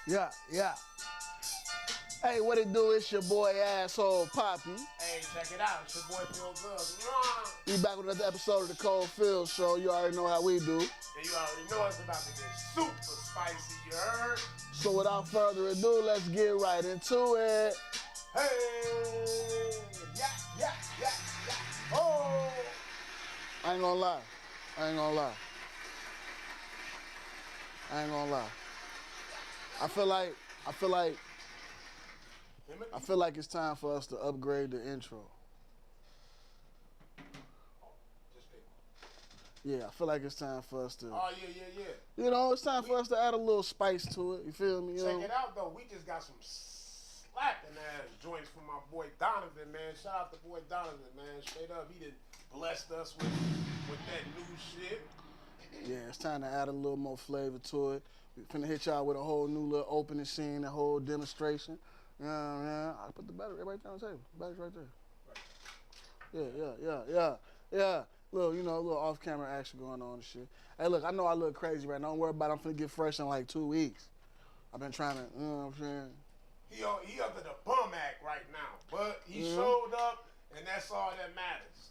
Yeah, yeah. Hey, what it do? It's your boy Asshole Poppy. Hey, check it out. It's your boy Feel Good. We back with another episode of the Cold Field Show. You already know how we do. And you already know it's about to get super spicy, you heard? So without further ado, let's get right into it. Hey! Yeah. Oh! I ain't gonna lie. I feel like it's time for us to upgrade the intro. Just pick one. Yeah, I feel like it's time for us to. Oh, yeah. You know, it's time for us to add a little spice to it. You feel me? Check it out, though. We just got some slapping ass joints from my boy Donovan, man. Shout out to boy Donovan, man. Straight up, he done blessed us with that new shit. Yeah, it's time to add a little more flavor to it. We finna hit y'all with a whole new little opening scene, a whole demonstration. You know what I mean? I put the battery right there on the table. The battery's right there. Right. Yeah. Little off-camera action going on and shit. Hey, look, I know I look crazy right now. Don't worry about it. I'm finna get fresh in like 2 weeks. I've been trying to, you know what I'm saying? He under the bum act right now, but he showed up, and that's all that matters.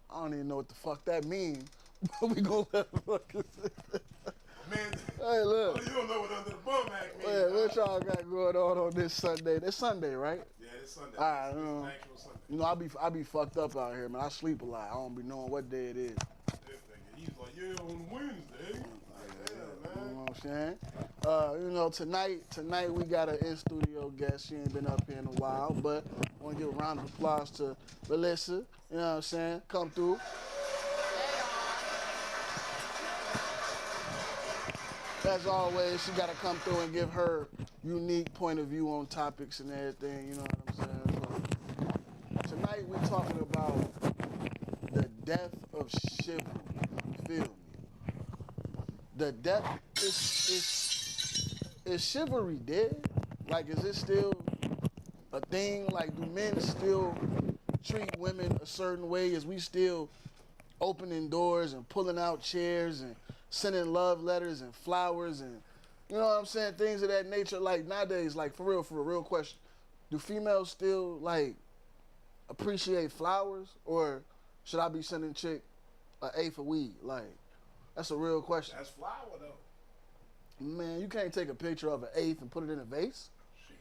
I don't even know what the fuck that means, but we gonna let it Man, hey, look. you don't know what under the bum act means. Yeah, what y'all got going on this Sunday? This Sunday, right? Yeah, it's Sunday. All right, It's an actual Sunday. You know, I be fucked up out here, man. I sleep a lot. I don't be knowing what day it is. This nigga, he's like, yeah, on Wednesday. Like, yeah, You man. know what I'm saying? Tonight we got an in-studio guest. She ain't been up here in a while, but I want to give a round of applause to Melissa. You know what I'm saying? Come through. As always, she got to come through and give her unique point of view on topics and everything. You know what I'm saying? So tonight we're talking about the death of chivalry. You feel me? The death is chivalry dead? Like, is it still a thing? Like, do men still treat women a certain way? Is we still opening doors and pulling out chairs and sending love letters and flowers and, you know what I'm saying, things of that nature? Like, nowadays, like, for a real question, do females still, like, appreciate flowers, or should I be sending chick an eighth of weed? Like, that's a real question. That's flower, though. Man, you can't take a picture of an eighth and put it in a vase. Shit.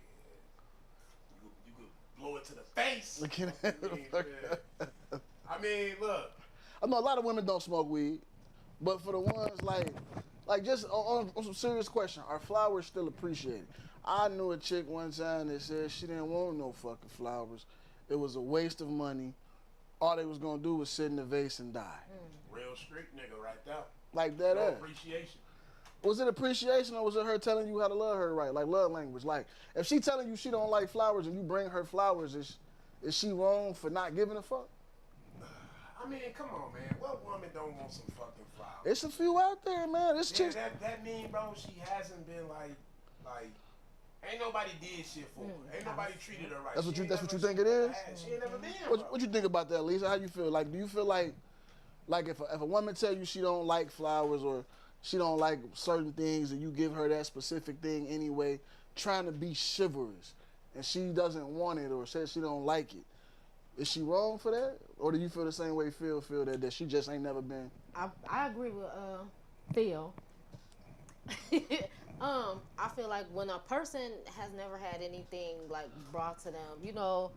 You could blow it to the face. Look at that. I mean, look. I know a lot of women don't smoke weed, but for the ones like just on some serious question, are flowers still appreciated? I knew a chick one time that said she didn't want no fucking flowers. It was a waste of money. All they was gonna do was sit in the vase and die. Real street nigga right there. Like that. No appreciation. Was it appreciation, or was it her telling you how to love her right? Like love language. Like if she telling you she don't like flowers and you bring her flowers, is she wrong for not giving a fuck? I mean, come on, man. What woman don't want some fucking flowers? It's a few out there, man. It's Yeah, just that mean, bro, she hasn't been like, ain't nobody did shit for her. Ain't nobody treated her right. That's what She you ain't never think it is? had- She ain't never been, What you think about that, Lisa? How you feel? Like, do you feel like if a woman tell you she don't like flowers or she don't like certain things and you give her that specific thing anyway, trying to be chivalrous, and she doesn't want it or says she don't like it, is she wrong for that? Or do you feel the same way Phil feel that she just ain't never been? I agree with Phil. I feel like when a person has never had anything like brought to them, you know,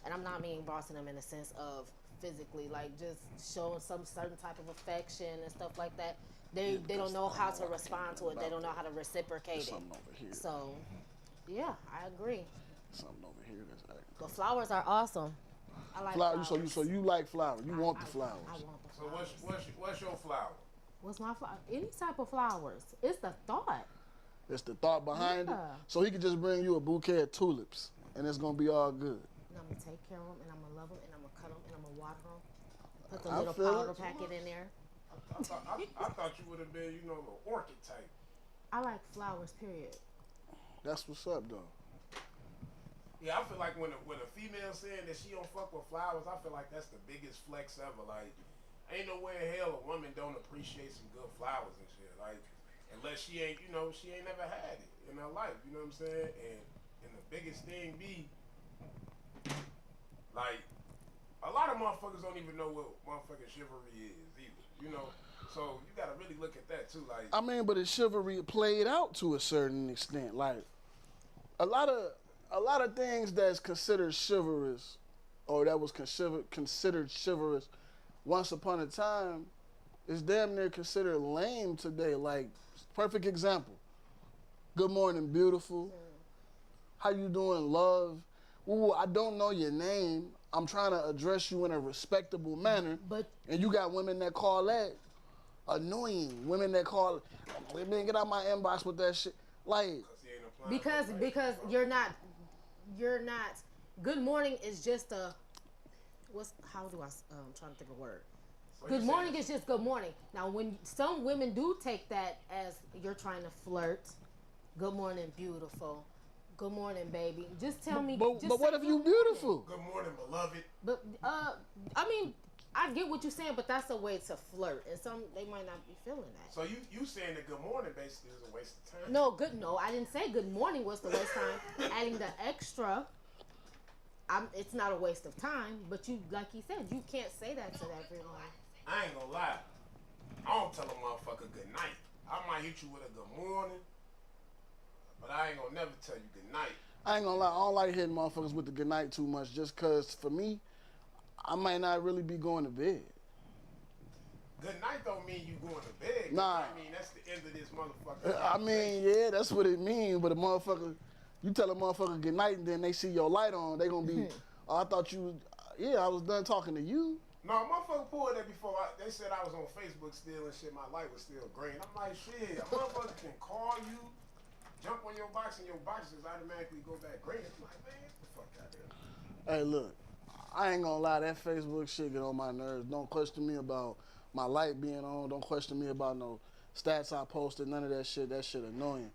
and I'm not meaning brought to them in the sense of physically, like just showing some certain type of affection and stuff like that, they don't know how to respond to it. They don't know how to reciprocate Something over here. So, yeah, I agree. Something over here that's acting. But flowers are awesome. I like flowers. So you like flowers? You want the flowers? I want the So flowers. what's your flower? What's my flower? Any type of flowers. It's the thought. It's the thought behind Yeah. it. So he could just bring you a bouquet of tulips, and it's gonna be all good. And I'm gonna take care of them, and I'm gonna love them, and I'm gonna cut them, and I'm gonna water them. Put the I little feel powder it. packet in there. I thought you would have been, you know, the orchid type. I like flowers, period. That's what's up, though. Yeah, I feel like when a female saying that she don't fuck with flowers, I feel like that's the biggest flex ever. Like, ain't no way in hell a woman don't appreciate some good flowers and shit. Like, unless she ain't, you know, she ain't never had it in her life. You know what I'm saying? And the biggest thing be like a lot of motherfuckers don't even know what motherfucking chivalry is either. You know, so you gotta really look at that too. Like, I mean, but the chivalry played out to a certain extent. Like a lot of things that's considered chivalrous, or that was considered chivalrous once upon a time, is damn near considered lame today. Like, perfect example. Good morning, beautiful. How you doing, love? Ooh, I don't know your name. I'm trying to address you in a respectable manner. But And you got women that call that annoying. Women that call, man, get out my inbox with that shit. Like, he ain't applying because you're not good morning is just a how do I I'm trying to think of a word. So Good you morning saying- is just good morning. Now when some women do take that as you're trying to flirt, good morning, beautiful. Good morning, baby. Just tell me. but just what say if good you morning. beautiful? Good morning, beloved. But I mean, I get what you're saying, but that's a way to flirt, and some they might not be feeling that. So you saying that good morning basically is a waste of time? No, I didn't say good morning was the waste time. Adding the extra, it's not a waste of time. But you, like he said, you can't say that to everyone. I ain't gonna lie. I don't tell a motherfucker good night. I might hit you with a good morning, but I ain't gonna never tell you good night. I ain't gonna lie, I don't like hitting motherfuckers with the good night too much, just cause for me, I might not really be going to bed. Good night don't mean you going to bed. Nah. I mean that's the end of this motherfucker. I mean, yeah, that's what it means, but a motherfucker, you tell a motherfucker good night and then they see your light on, they gonna be, oh, I thought you, I was done talking to you. No, motherfucker pulled that before. They said I was on Facebook still and shit. My light was still green. I'm like, shit, a motherfucker can call you, jump on your box, and your box just automatically go back green. I'm like, man, get the fuck out of here. Hey, look, I ain't gonna lie, that Facebook shit get on my nerves. Don't question me about my light being on. Don't question me about no stats I posted. None of that shit. That shit annoying.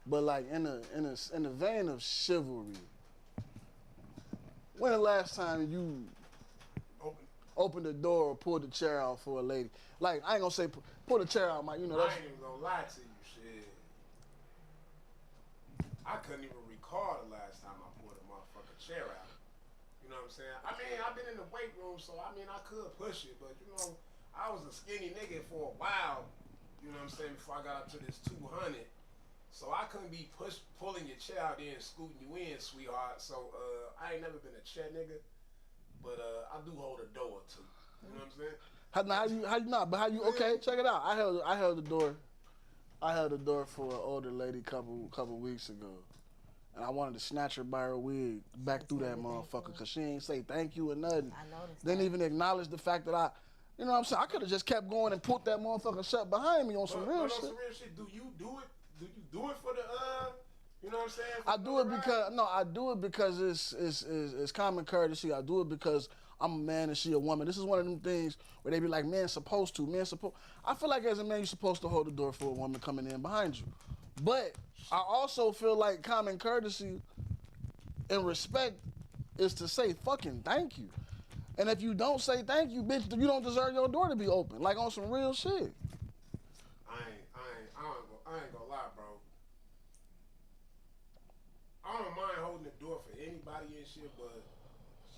But like in the vein of chivalry, when the last time you opened the door or pulled the chair out for a lady? Like, I ain't gonna say pull the chair out, you know. I That's, ain't even gonna lie to you, shit. I couldn't even recall the last time I pulled a motherfucking chair out. You know what I'm saying? I mean, I've been in the weight room, so I mean, I could push it, but you know, I was a skinny nigga for a while. You know what I'm saying? Before I got up to this 200, so I couldn't be pulling your chair out there and scooting you in, sweetheart. So I ain't never been a chair nigga, but I do hold a door or two. You know what I'm saying? how you not? But how you? Okay, check it out. I held the door. I held the door for an older lady couple weeks ago, and I wanted to snatch her by her wig back through that motherfucker because she ain't say thank you or nothing. I noticed. Didn't even acknowledge the fact that you know what I'm saying? I could have just kept going and put that motherfucker shut behind me on some real shit. Some real shit. Do you do it? Do you do it for the you know what I'm saying? I do it because it's common courtesy. I do it because I'm a man and she a woman. This is one of them things where they be like, men supposed to. I feel like as a man, you're supposed to hold the door for a woman coming in behind you. But I also feel like common courtesy and respect is to say fucking thank you. And if you don't say thank you, bitch, you don't deserve your door to be open. Like on some real shit. I ain't gonna lie, bro. I don't mind holding the door for anybody and shit, but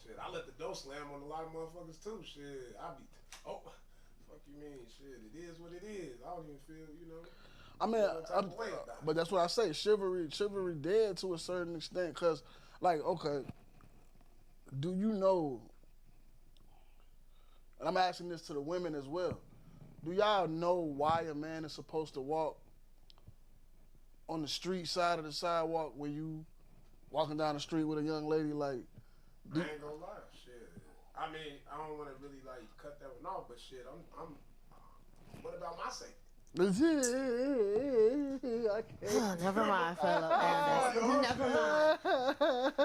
shit, I let the door slam on a lot of motherfuckers too. Shit, I be, fuck you mean? Shit, it is what it is. I don't even feel, you know. I mean, but that's what I say. Chivalry dead to a certain extent. Cause, like, okay, do you know? And I'm asking this to the women as well. Do y'all know why a man is supposed to walk on the street side of the sidewalk when you walking down the street with a young lady? Like, I ain't gonna lie, shit. I mean, I don't want to really like cut that one off, but shit, I'm. What about my safety? I can't. Never mind, Philip. Never mind.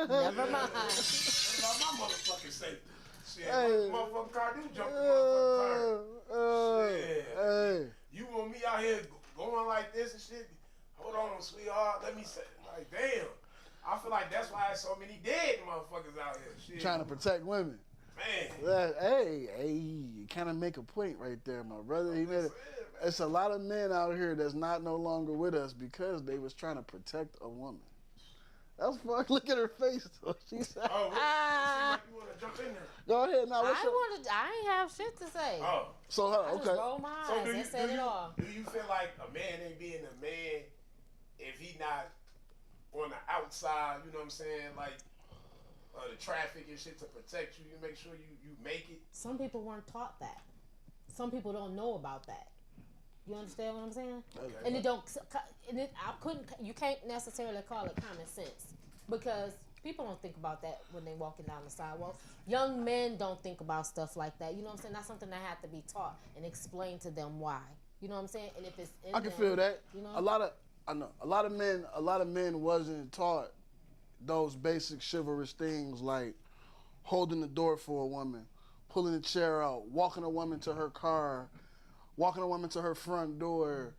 Never mind. What about my motherfucking safety? Shit, Hey. motherfucking car do jump the motherfucking car. Shit. Hey. You want me out here going like this and shit? Hold on, sweetheart. Let me say, like, damn. I feel like that's why there's so many dead motherfuckers out here. Shit. Trying to protect women. Man. Hey, you kind of make a point right there, my brother. He made it. it's a lot of men out here that's not no longer with us because they was trying to protect a woman. That's fuck. Look at her face. She said, Oh, it seems like you want to jump in there. "Go ahead now." What's your... I ain't have shit to say. Oh. So, I just okay. roll my eyes So and said it all. do you feel like a man ain't being a man if he not on the outside, you know what I'm saying, like the traffic and shit to protect you, you make sure you make it? Some people weren't taught that. Some people don't know about that. You understand what I'm saying? Okay. And it don't. And it, I couldn't. You can't necessarily call it common sense because people don't think about that when they walking down the sidewalk. Young men don't think about stuff like that. You know what I'm saying? That's something that had to be taught and explained to them why. You know what I'm saying? And if it's in I can them, feel that. You know? A lot of men wasn't taught those basic chivalrous things like holding the door for a woman, pulling the chair out, walking a woman to her car, walking a woman to her front door,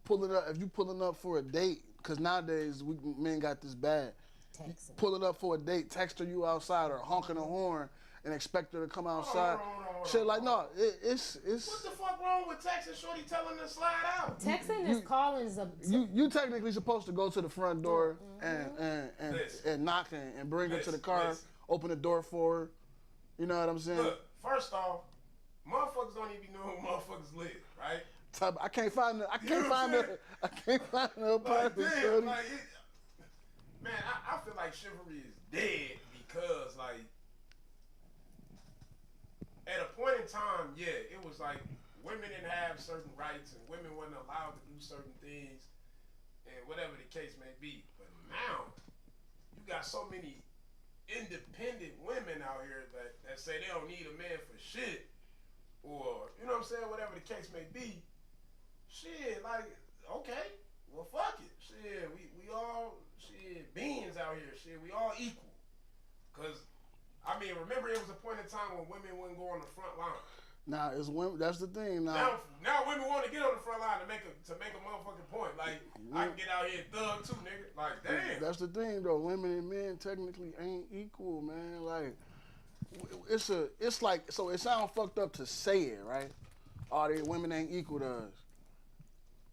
pulling up if you pulling up for a date, because nowadays men got this bad. Texting. Pulling up for a date, texting you outside or honking a horn and expect her to come outside. Shit like no, it's. What the fuck wrong with texting shorty telling her to slide out? Texting is calling. You technically supposed to go to the front door and knock and bring her to the car, open the door for her. You know what I'm saying? Look, first off, motherfuckers don't even know who motherfuckers live, right? I can't find the apartment. Damn, like man, I feel like chivalry is dead because like at a point in time, yeah, it was like women didn't have certain rights and women weren't allowed to do certain things and whatever the case may be. But now you got so many independent women out here that say they don't need a man for shit, or you know what I'm saying, whatever the case may be. Shit, like, okay, well fuck it. Shit, we all beings out here, shit, we all equal. Cause I mean, remember it was a point in time when women wouldn't go on the front line. Nah, it's women. That's the thing. Now women want to get on the front line to make a motherfucking point. Like I can get out here and thug too, nigga. Like damn. That's the thing, though. Women and men technically ain't equal, man. Like it's like so. It sounds fucked up to say it, right? All the women ain't equal to us.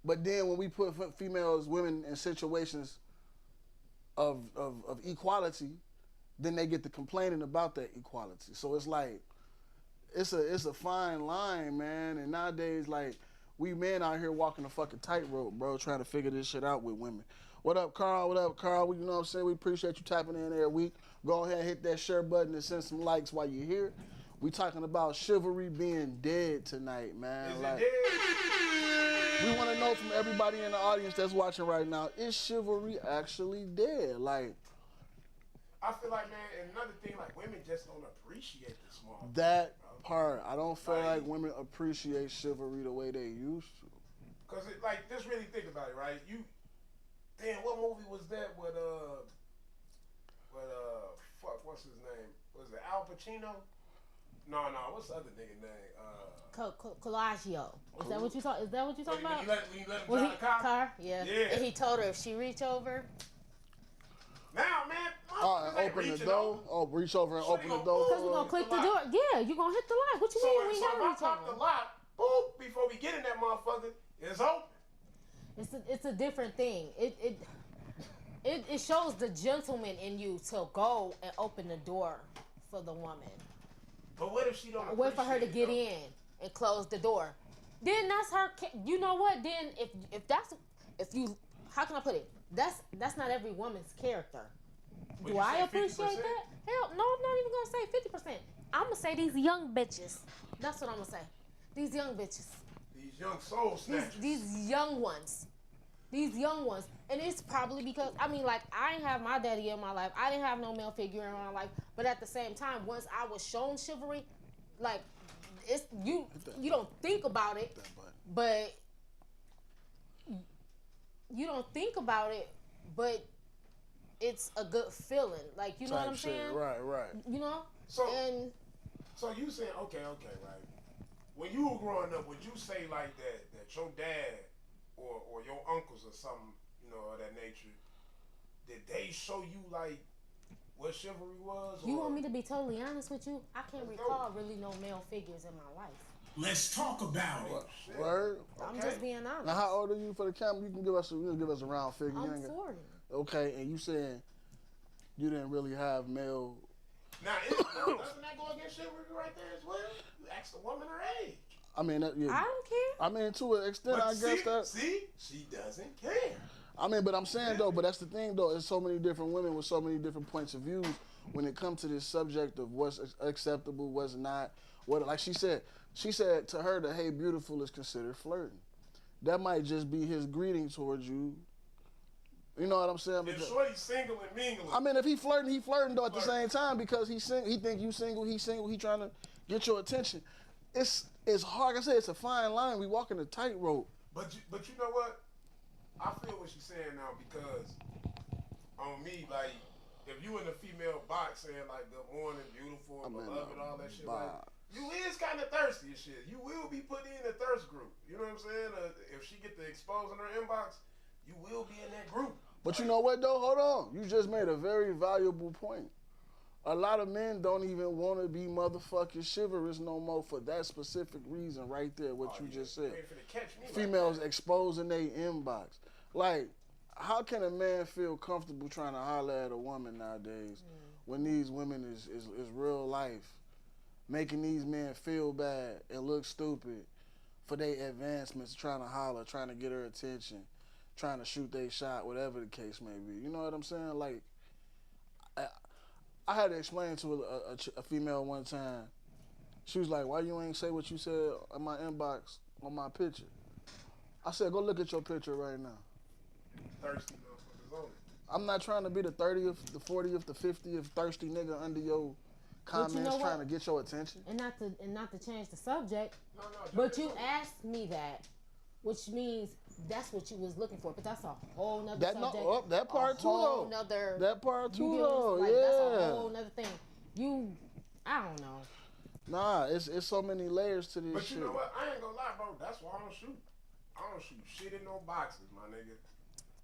But then when we put females, women in situations of equality, then they get to complaining about that equality. So it's like. It's a fine line, man. And nowadays, like, we men out here walking a fucking tightrope, bro, trying to figure this shit out with women. What up, Carl? What up, Carl? You know what I'm saying? We appreciate you tapping in every week. Go ahead and hit that share button and send some likes while you're here. We talking about chivalry being dead tonight, man. Is like, it dead? We want to know from everybody in the audience that's watching right now, is chivalry actually dead? Like, I feel like, man, another thing, like, women just don't appreciate the small that part, I don't feel like women appreciate chivalry the way they used to. Cause it, like, just really think about it, right? Damn, what movie was that with fuck, what's his name? Was it Al Pacino? No, what's the other nigga name? Collaggio. Is that what you talking about? When you let him drive the car? Yeah. And he told her if she reach over. Now, man, open the door. Oh, reach over and open the door. Because we're gonna click the door. Yeah, you're gonna hit the lock. What you mean we so gotta if reach I pop over? the lock, boop, before we get in that motherfucker, it's open. It's a different thing. It shows the gentleman in you to go and open the door for the woman. But what if she don't wait for her to get in and close the door? Then that's her. You know what? Then if you how can I put it? That's not every woman's character. Do I appreciate 50%? that? Hell no, I'm not even gonna say 50%. I'm gonna say these young bitches. That's what I'm gonna say. These young bitches. These young soul snatchers. These young ones. These young ones. And it's probably because, I mean, like, I didn't have my daddy in my life. I didn't have no male figure in my life. But at the same time, once I was shown chivalry, like, it's you don't think about it, but you don't think about it, but it's a good feeling. Like, you know what I'm saying? Right. You know? So you saying, okay, right. When you were growing up, would you say like that your dad or your uncles or something, you know, of that nature, did they show you like what chivalry was? You want me to be totally honest with you? I can't recall really no male figures in my life. Let's talk about it. Word. I'm just being honest. Now, how old are you for the camera? You can give us a round figure. I'm 40. Okay, and you saying you didn't really have male. Now, doesn't that go against chivalry right there as well? You ask the woman her age. I mean, yeah. I don't care. I mean, to an extent, But I guess that. See, she doesn't care. I mean, but I'm saying though, but that's the thing though. There's so many different women with so many different points of views when it comes to this subject of what's acceptable, what's not. What, like she said to her that hey, beautiful is considered flirting. That might just be his greeting towards you. You know what I'm saying? If shorty's single and mingling. I mean, if he flirting though at the same time because he think you single, he trying to get your attention. It's hard. Like I said, it's a fine line. We walking a tightrope. But you know what? I feel what she's saying now because on me, like, if you in the female box saying like good morning, beautiful, beloved, all that shit, like, you is kind of thirsty and shit. You will be put in the thirst group. You know what I'm saying? If she get the expose in her inbox, you will be in that group. But you know what though? Hold on. You just made a very valuable point. A lot of men don't even want to be motherfucking chivalrous no more for that specific reason right there, what you just said. Females exposing their inbox. Like, how can a man feel comfortable trying to holler at a woman nowadays when these women is real life, making these men feel bad and look stupid for their advancements, trying to holler, trying to get her attention, trying to shoot their shot, whatever the case may be. You know what I'm saying? Like, I had to explain to a female one time. She was like, why you ain't say what you said in my inbox on my picture? I said, go look at your picture right now. Thirsty motherfuckers on it. I'm not trying to be the 30th, the 40th, the 50th thirsty nigga under your comments trying to get your attention. And not to change the subject. No, but you asked me that, which means that's what you was looking for. But that's a whole nother subject. That part too though. That part too though. Like, yeah. That's a whole nother thing. I don't know. Nah, it's so many layers to this shit. But you know what? I ain't gonna lie, bro. That's why I don't shoot. I don't shoot shit in no boxes, my nigga.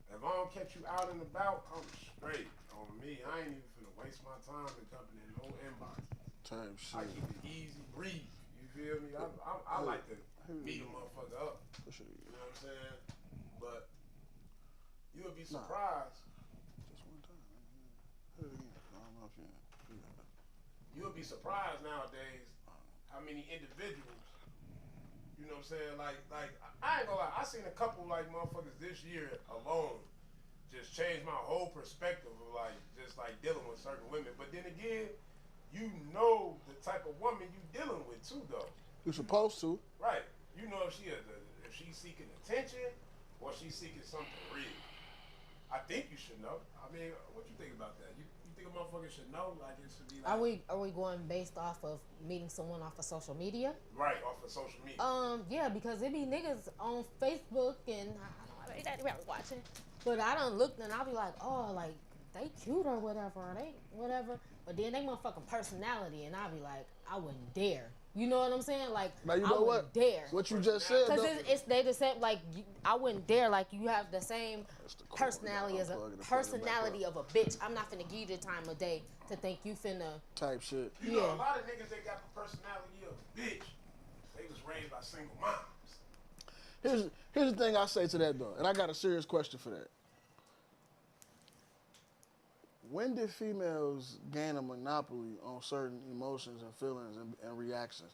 If I don't catch you out and about, I'm straight. On me, I ain't even finna waste my time in jumping in no inbox. Type shit. I keep it easy breeze. You feel me? I like to beat a motherfucker up. Sure. You know what I'm saying? But you would be surprised. Just one time. I don't know if you. You would be surprised nowadays how many individuals. You know what I'm saying? Like I ain't gonna lie. I seen a couple like motherfuckers this year alone just change my whole perspective of like just like dealing with certain women. But then again, you know the type of woman you dealing with too, though. You're supposed to. Right. You know if she's seeking attention or she's seeking something real. I think you should know. I mean, what you think about that? You think a motherfucker should know? Like it should be like. Are we going based off of meeting someone off of social media? Right, off of social media. Yeah, because it be niggas on Facebook and I don't know, watching, but I done looked and I'll be like, oh, like they cute or whatever, or they whatever. But then they motherfucking personality, and I'll be like, I wouldn't dare. You know what I'm saying? Like, now you know I wouldn't dare. What you just said, because they the same. Like, I wouldn't dare. Like, you have the same personality as of a bitch. I'm not finna give you the time of day to think you finna type shit. You know, a lot of niggas that got the personality of a bitch, they was raised by single moms. Here's the thing I say to that though, and I got a serious question for that. When did females gain a monopoly on certain emotions and feelings and reactions?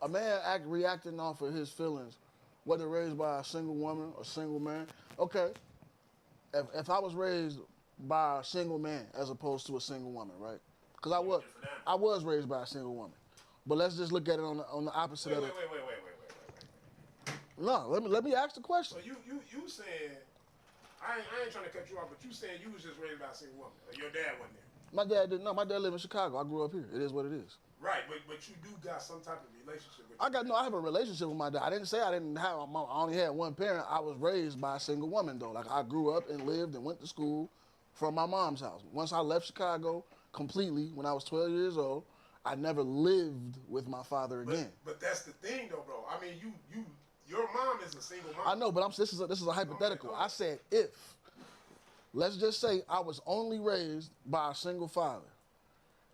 A man reacting off of his feelings, whether raised by a single woman or single man. Okay, if I was raised by a single man as opposed to a single woman, right? Because I was raised by a single woman. But let's just look at it on the opposite of it. Wait. No, let me ask the question. So you saying, I ain't trying to cut you off, but you saying you was just raised by a single woman. Or your dad wasn't there. My dad didn't know. My dad lived in Chicago. I grew up here. It is what it is. Right, but you do got some type of relationship with I have a relationship with my dad. I didn't say I didn't have, I only had one parent. I was raised by a single woman though. Like I grew up and lived and went to school from my mom's house. Once I left Chicago completely when I was 12 years old, I never lived with my father again. But that's the thing though, bro. I mean, your mom is a single mom. I know, but this is a hypothetical. I said if. Let's just say I was only raised by a single father,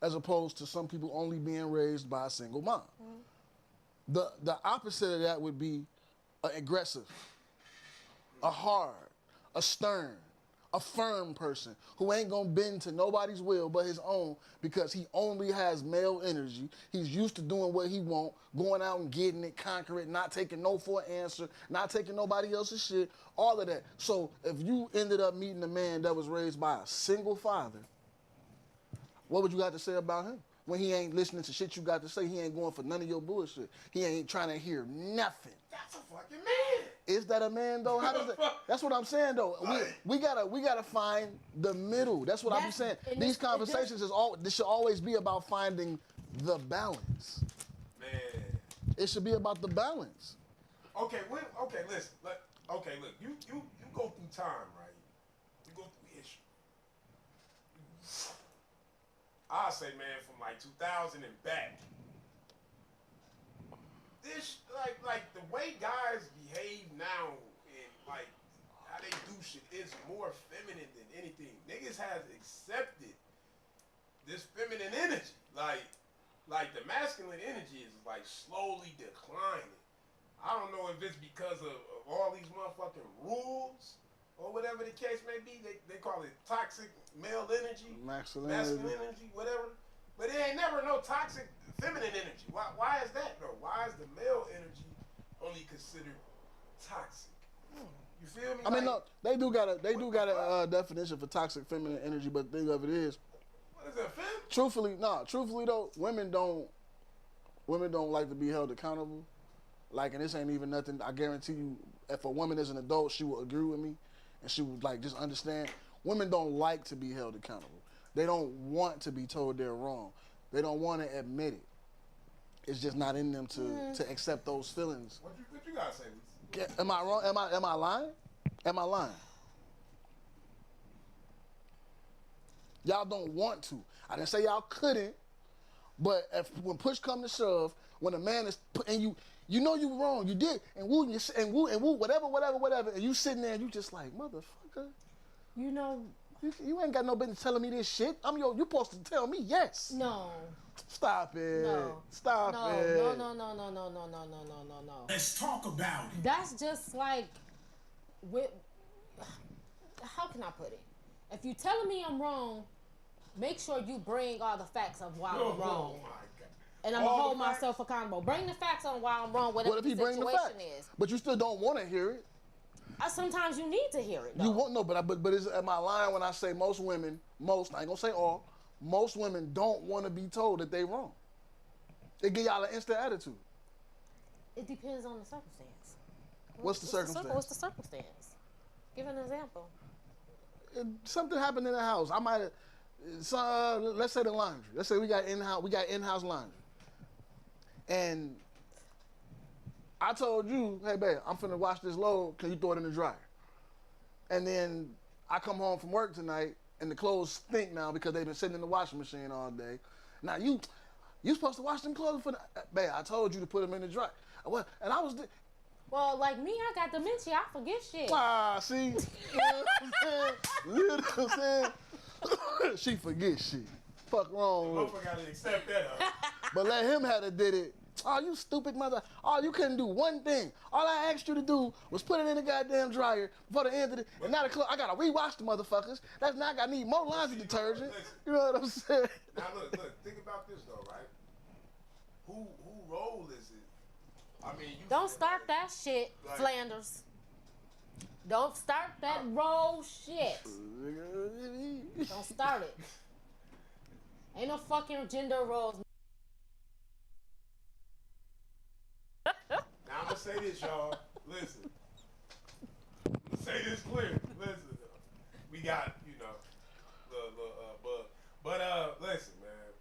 as opposed to some people only being raised by a single mom. The opposite of that would be aggressive, a hard, a stern, a firm person who ain't gonna bend to nobody's will but his own because he only has male energy. He's used to doing what he want, going out and getting it, conquer it, not taking no for an answer, not taking nobody else's shit, all of that. So if you ended up meeting a man that was raised by a single father, what would you got to say about him? When he ain't listening to shit you got to say, he ain't going for none of your bullshit. He ain't trying to hear nothing. That's a fucking man. Is that a man though? How does that? That's what I'm saying though. We gotta find the middle. That's what I'm saying. These conversations this should always be about finding the balance. Man. It should be about the balance. Okay, listen. Look, you go through time, right? You go through history. I say, man, from like 2000 and back. This like the way guys behave now and like how they do shit is more feminine than anything. Niggas has accepted this feminine energy. Like the masculine energy is like slowly declining. I don't know if it's because of all these motherfucking rules or whatever the case may be. They call it toxic male energy, masculine energy, whatever. But there ain't never no toxic feminine energy. Why is that though? Why is the male energy only considered toxic? You feel me? I mean, no, they do got a definition for toxic feminine energy, but the thing of it is, what is that, fem? Truthfully though, women don't like to be held accountable. Like, and this ain't even nothing. I guarantee you, if a woman is an adult, she will agree with me, and she would like just understand. Women don't like to be held accountable. They don't want to be told they're wrong. They don't want to admit it. It's just not in them to accept those feelings. What you gotta say, Lisa? Am I wrong? Am I lying? Am I lying? Y'all don't want to. I didn't say y'all couldn't, but when push come to shove, when a man is and you know you wrong, you did, and woo, whatever, and you sitting there and you just like, motherfucker. You know. You ain't got no business telling me this shit. You supposed to tell me yes. No. Stop it. No. Stop it. No. Let's talk about it. That's just like, how can I put it? If you telling me I'm wrong, make sure you bring all the facts of why I'm wrong. Oh my God. And I'm going to hold myself accountable. Bring the facts on why I'm wrong, whatever the situation is. But you still don't want to hear it. Sometimes you need to hear it, though. You won't know, but am I lying when I say most women, I ain't gonna say all, most women don't want to be told that they wrong. It give y'all an instant attitude. It depends on the circumstance. What's the circumstance? What's the circumstance? Give an example. Something happened in the house. I might have, let's say the laundry. Let's say we got in-house laundry. And I told you, hey, babe, I'm finna wash this load. Can you throw it in the dryer? And then I come home from work tonight, and the clothes stink now because they've been sitting in the washing machine all day. Now, you supposed to wash them clothes for the... Babe, I told you to put them in the dryer. And I was... Well, like me, I got dementia. I forget shit. See? You know what I'm saying? She forgets shit. Fuck wrong with her. Motherfucker gotta accept that, huh? But let him have it, did it. Oh, you stupid mother. Oh, you couldn't do one thing. All I asked you to do was put it in the goddamn dryer before the end of the... And now I gotta rewash the motherfuckers. That's now I need more laundry detergent. You know what I'm saying? Now look, think about this though, right? Who role is it? I mean, you Don't start that shit, like, Flanders. Don't start that role shit. Don't start it. Ain't no fucking gender roles. Now I'm gonna say this, y'all. Listen. I'm gonna say this clear. Listen. We got, listen, man.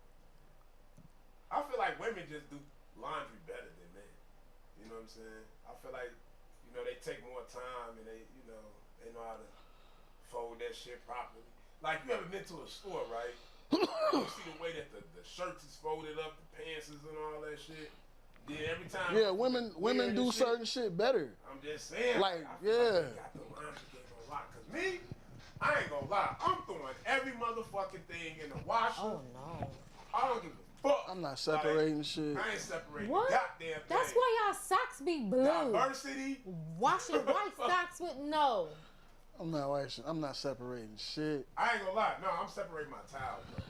I feel like women just do laundry better than men. You know what I'm saying? I feel like, they take more time and they know how to fold that shit properly. Like, you ever been to a store, right? You see the way that the shirts is folded up, the pants is and all that shit. Yeah, every time. Yeah, women do certain shit better. I'm just saying. Like, I feel like they got the laundry game on lock. Cause me, I ain't gonna lie. I'm throwing every motherfucking thing in the washer. Oh no. I don't give a fuck. I'm not separating shit. I ain't separating What? goddamn thing. That's why y'all socks be blue. Diversity. Washing white socks with no. I'm not washing. I'm not separating shit. I ain't gonna lie. No, I'm separating my towels, bro.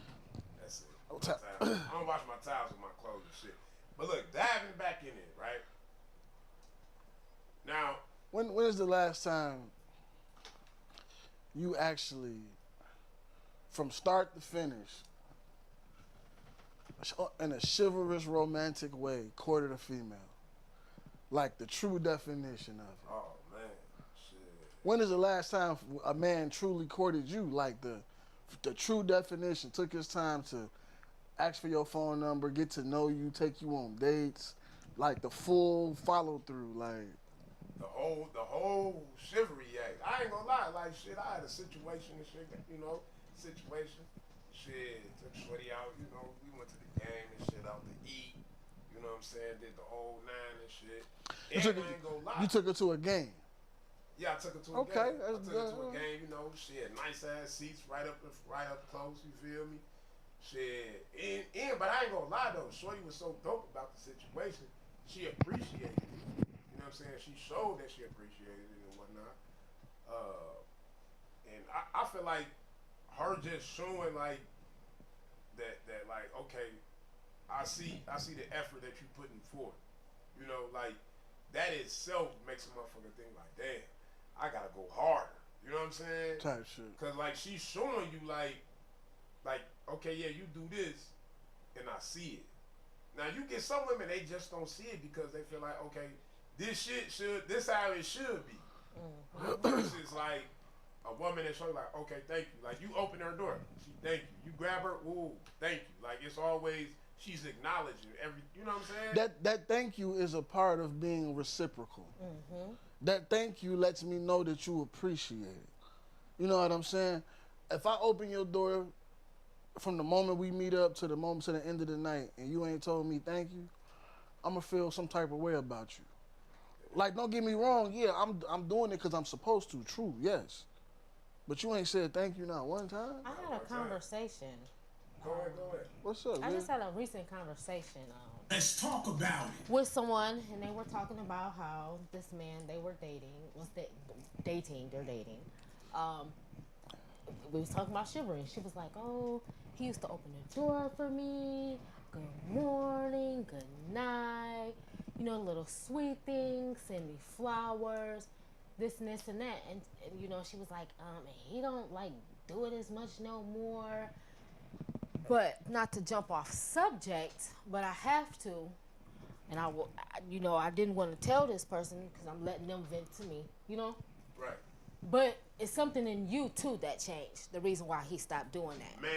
That's it. My towels. I don't wash my towels with my clothes and shit. But look, diving back in it, right? Now, When is the last time you actually, from start to finish, in a chivalrous, romantic way, courted a female? Like the true definition of it. oh man, shit. When is the last time a man truly courted you? Like the true definition, took his time to ask for your phone number, get to know you, take you on dates, like the full follow through, like. The whole chivalry act. I ain't gonna lie, like shit, I had a situation and shit, situation. Shit, took Shorty out, we went to the game and shit, out to eat, you know what I'm saying, did the whole nine and shit. And I ain't gonna lie. You took her to a game? Yeah, I took her to a game. Okay, I took her to a game, shit, nice ass seats, right up close, you feel me? Shit, but I ain't gonna lie though, Shorty was so dope about the situation, she appreciated it. You know what I'm saying? She showed that she appreciated it and whatnot. And I feel like her just showing like that like, okay, I see the effort that you putting forth. Like that itself makes a motherfucker think like, damn, I gotta go harder. You know what I'm saying? Type shit. Cause like she's showing you like, okay, yeah, you do this, and I see it. Now you get some women, they just don't see it because they feel like, okay, this how it should be. This is like a woman that shows like, okay, thank you. Like you open her door, she thank you. You grab her, ooh, thank you. Like it's always she's acknowledging every. You know what I'm saying? That thank you is a part of being reciprocal. Mm-hmm. That thank you lets me know that you appreciate it. You know what I'm saying? If I open your door from the moment we meet up to the end of the night, and you ain't told me thank you, I'ma feel some type of way about you. Like, don't get me wrong, yeah, I'm doing it because I'm supposed to, true, yes. But you ain't said thank you not one time? I had a conversation. Go ahead. What's up, I man? just had a recent conversation Let's talk about it. with someone, and they were talking about how this man they were dating. We was talking about Chilvary. She was like, oh, he used to open the door for me. Good morning, good night. Little sweet things, send me flowers, this and this and that. And she was like, he don't like do it as much no more. But not to jump off subject, but I have to. And I will, I didn't want to tell this person because I'm letting them vent to me, Right. But it's something in you too that changed. The reason why he stopped doing that. Man,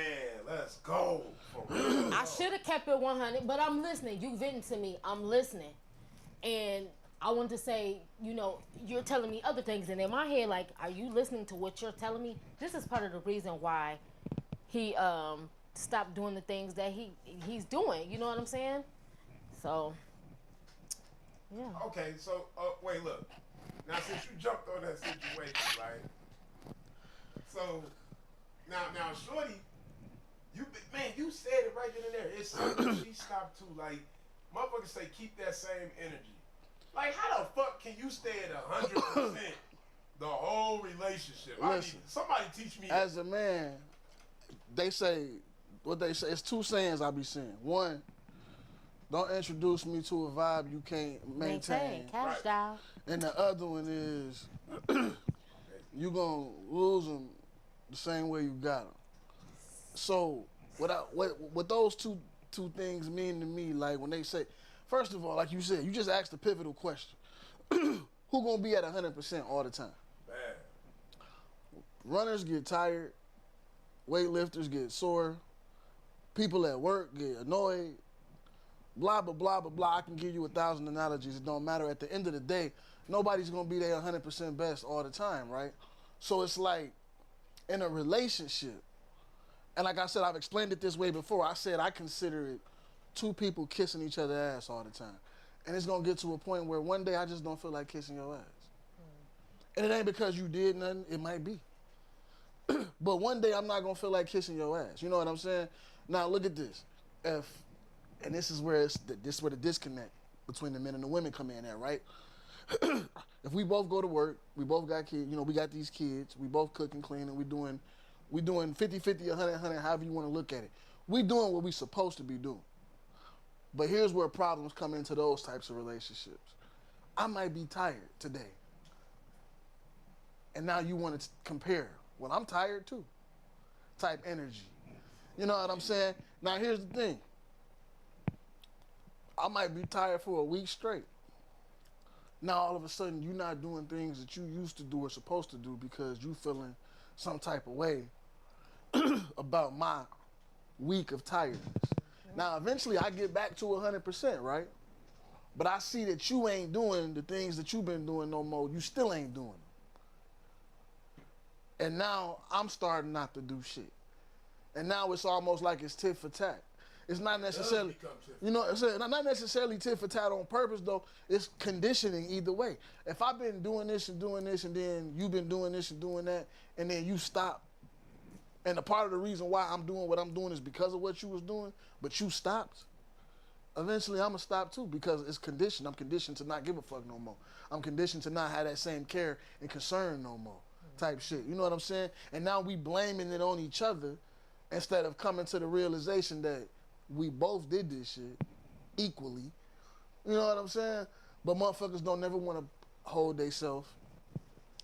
let's go. For real. I should have kept it 100, but I'm listening. You venting to me. I'm listening. And I wanted to say, you're telling me other things. And in my head, like, are you listening to what you're telling me? This is part of the reason why he stopped doing the things that he's doing. You know what I'm saying? So, yeah. Okay, so, wait, look. Now, since you jumped on that situation, right? So, now, Shorty, you said it right then and there. It's something she stopped too. Like, motherfuckers say keep that same energy. Like, how the fuck can you stay at 100% the whole relationship? Listen, somebody teach me. As a man, it's two sayings I be saying. One, don't introduce me to a vibe you can't maintain. Cash Right. down. And the other one is, you gonna lose them the same way you got them. So, what those two things mean to me, like when they say, first of all, like you said, you just asked the pivotal question. Who gonna be at 100% all the time? Bad. Runners get tired, weightlifters get sore, people at work get annoyed, blah, blah, blah, blah, blah. I can give you 1,000 analogies. It don't matter. At the end of the day, nobody's going to be their 100% best all the time, right? So it's like in a relationship, and like I said, I've explained it this way before. I said I consider it two people kissing each other's ass all the time. And it's going to get to a point where one day I just don't feel like kissing your ass. And it ain't because you did nothing. It might be. But one day I'm not going to feel like kissing your ass. You know what I'm saying? Now look at this. And this is where the disconnect between the men and the women come in there, right? If we both go to work, we both got kids, we got these kids, we both cook and clean, and we doing 50-50, 100-100, however you want to look at it. We doing what we supposed to be doing. But here's where problems come into those types of relationships. I might be tired today. And now you want to compare. Well, I'm tired too. Type energy. You know what I'm saying? Now here's the thing. I might be tired for a week straight. Now all of a sudden you're not doing things that you used to do or supposed to do because you feeling some type of way about my week of tiredness. Now eventually I get back to 100%, right? But I see that you ain't doing the things that you've been doing no more. You still ain't doing them. And now I'm starting not to do shit. And now it's almost like it's tit for tat. It's not necessarily, not necessarily tit for tat on purpose though. It's conditioning either way. If I've been doing this, and then you've been doing this and doing that, and then you stop, and a part of the reason why I'm doing what I'm doing is because of what you was doing, but you stopped, eventually I'm gonna stop too because it's conditioned. I'm conditioned to not give a fuck no more. I'm conditioned to not have that same care and concern no more type shit. You know what I'm saying? And now we blaming it on each other instead of coming to the realization that we both did this shit equally. You know what I'm saying? But motherfuckers don't never want to hold themselves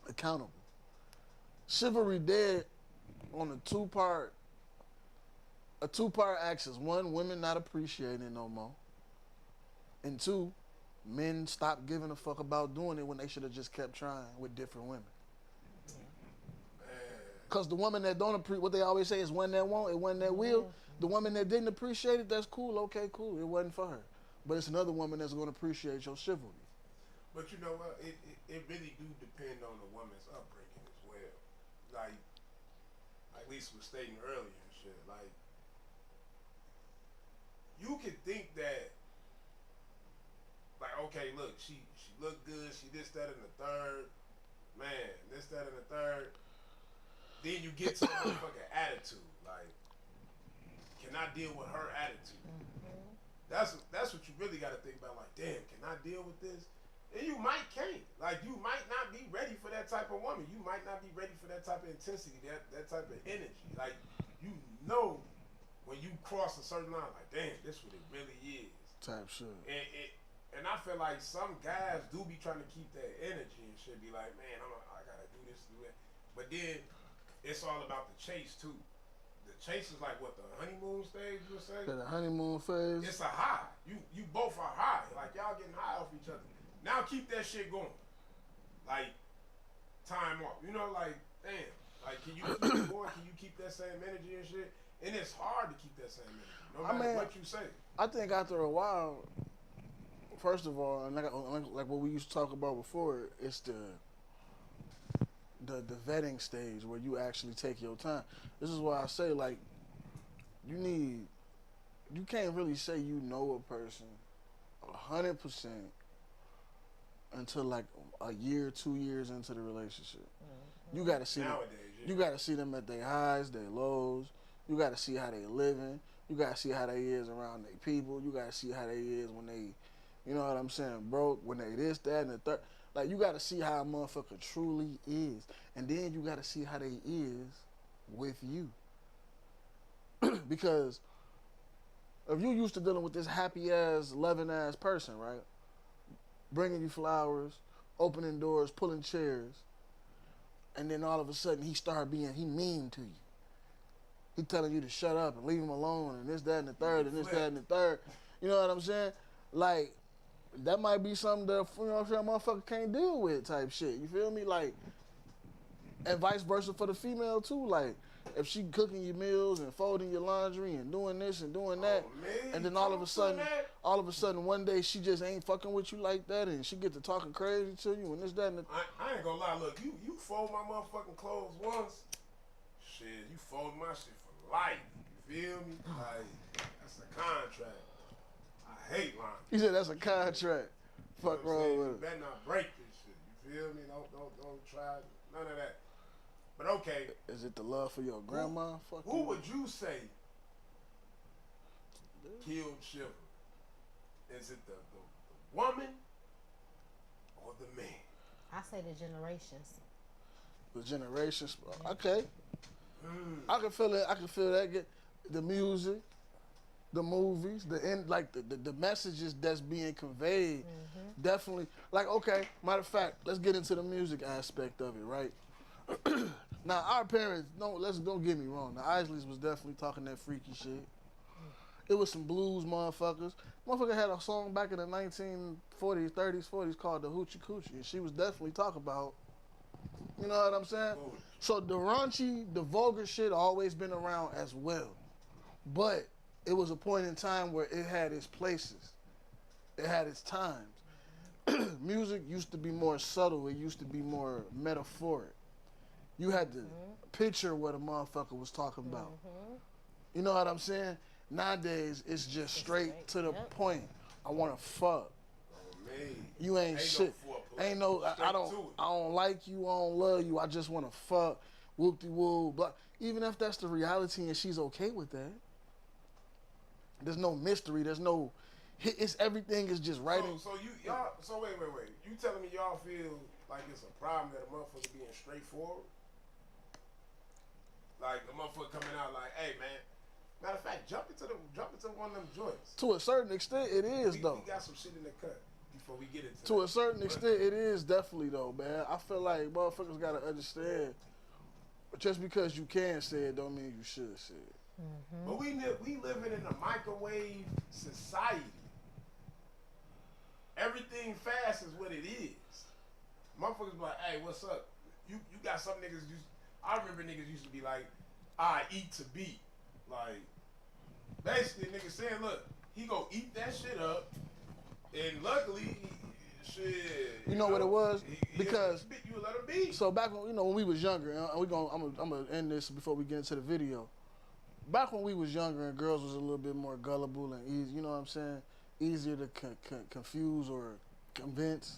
accountable. Chilvary dead on a two-part axis. One, women not appreciating it no more. And two, men stop giving a fuck about doing it when they should have just kept trying with different women. Because the woman that don't appreciate, what they always say is one that won't, it wasn't that will. The woman that didn't appreciate it, that's cool, okay, cool. It wasn't for her. But it's another woman that's going to appreciate your chivalry. But you know what? It really do depend on the woman's upbringing as well. Like Lisa was stating earlier and shit. Like, you could think that, like, okay, look, she look good, she this, that, and the third. Man, this, that, and the third. Then you get to the motherfucking attitude. Like, can I deal with her attitude? That's what you really got to think about. Like, damn, can I deal with this? And you might can't. Like, you might not be ready for that type of woman. You might not be ready for that type of intensity, that type of energy. Like, you know when you cross a certain line, like, damn, this what it really is. Type shit. And I feel like some guys do be trying to keep that energy and shit. Be like, man, I got to do this, do that. But then it's all about the chase, too. The chase is like what, the honeymoon stage, you would say? The honeymoon phase. It's a high. You both are high. Like, y'all getting high off each other. Now keep that shit going. Like, time off. You know, like, damn. Like, can you keep it going? Can you keep that same energy and shit? And it's hard to keep that same energy, no matter what you say. I think after a while, first of all, and like what we used to talk about before, it's the vetting stage where you actually take your time. This is why I say, like, you can't really say you know a person 100% until like a year, 2 years into the relationship. Mm-hmm. You gotta see nowadays. You gotta see them at their highs, their lows. You gotta see how they living. You gotta see how they is around their people. You gotta see how they is when they, you know what I'm saying, broke, when they this, that, and the third. Like, you gotta see how a motherfucker truly is. And then you gotta see how they is with you. Because if you used to dealing with this happy-ass, loving-ass person, right? Bringing you flowers, opening doors, pulling chairs, and then all of a sudden he mean to you. He telling you to shut up and leave him alone and this, that, and the third, and this, that, and the third. You know what I'm saying? Like, that might be something that, you know what I'm saying, motherfucker can't deal with type shit. You feel me? Like, and vice versa for the female too. Like, if she cooking your meals and folding your laundry and doing this and doing that, and then all of a sudden one day she just ain't fucking with you like that, and she get to talking crazy to you and this, that, and the I ain't gonna lie. Look, you fold my motherfucking clothes once, shit, you fold my shit for life. You feel me? Like, that's a contract. I hate lying. He said that's a contract. Fuck wrong with it. You better not break this shit. You feel me? Don't try none of that. But okay. Is it the love for your grandma? Who would you say killed Chilvary? Is it the woman or the man? I say the generations. The generations. Okay. I can feel it. I can feel that. The music, the movies, the messages that's being conveyed. Definitely. Like, okay, matter of fact, let's get into the music aspect of it, right? Now, our parents, don't get me wrong. The Isleys was definitely talking that freaky shit. It was some blues motherfuckers. Motherfucker had a song back in the 1940s, 30s, 40s called the Hoochie Coochie. And she was definitely talking about, you know what I'm saying? So the raunchy, the vulgar shit always been around as well. But it was a point in time where it had its places. It had its times. Music used to be more subtle. It used to be more metaphoric. You had to picture what a motherfucker was talking about. You know what I'm saying? Nowadays, it's just straight to the point. I want to fuck. You ain't shit. Ain't no. I don't like you. I don't love you. I just want to fuck. Whoop-de-woo. Blah. Even if that's the reality and she's okay with that, there's no mystery. There's no. It's everything is just writing. So y'all. So wait. You telling me y'all feel like it's a problem that a motherfucker being straightforward? Like a motherfucker coming out like, hey man. Matter of fact, jump into one of them joints. To a certain extent, it is though. We got some shit in the cut before we get into. To a certain extent, it is definitely though, man. I feel like motherfuckers gotta understand. Just because you can say it, don't mean you should say it. But we living in a microwave society. Everything fast is what it is. Motherfuckers be like, hey, what's up? You got some niggas I remember niggas used to be like, I eat to beat. Like, basically, nigga saying, look, he go eat that shit up, and luckily, shit. You know what it was? Because you let him be. So back when we was younger, and I'm gonna end this before we get into the video. Back when we was younger and girls was a little bit more gullible and easy, you know what I'm saying? Easier to confuse or convince.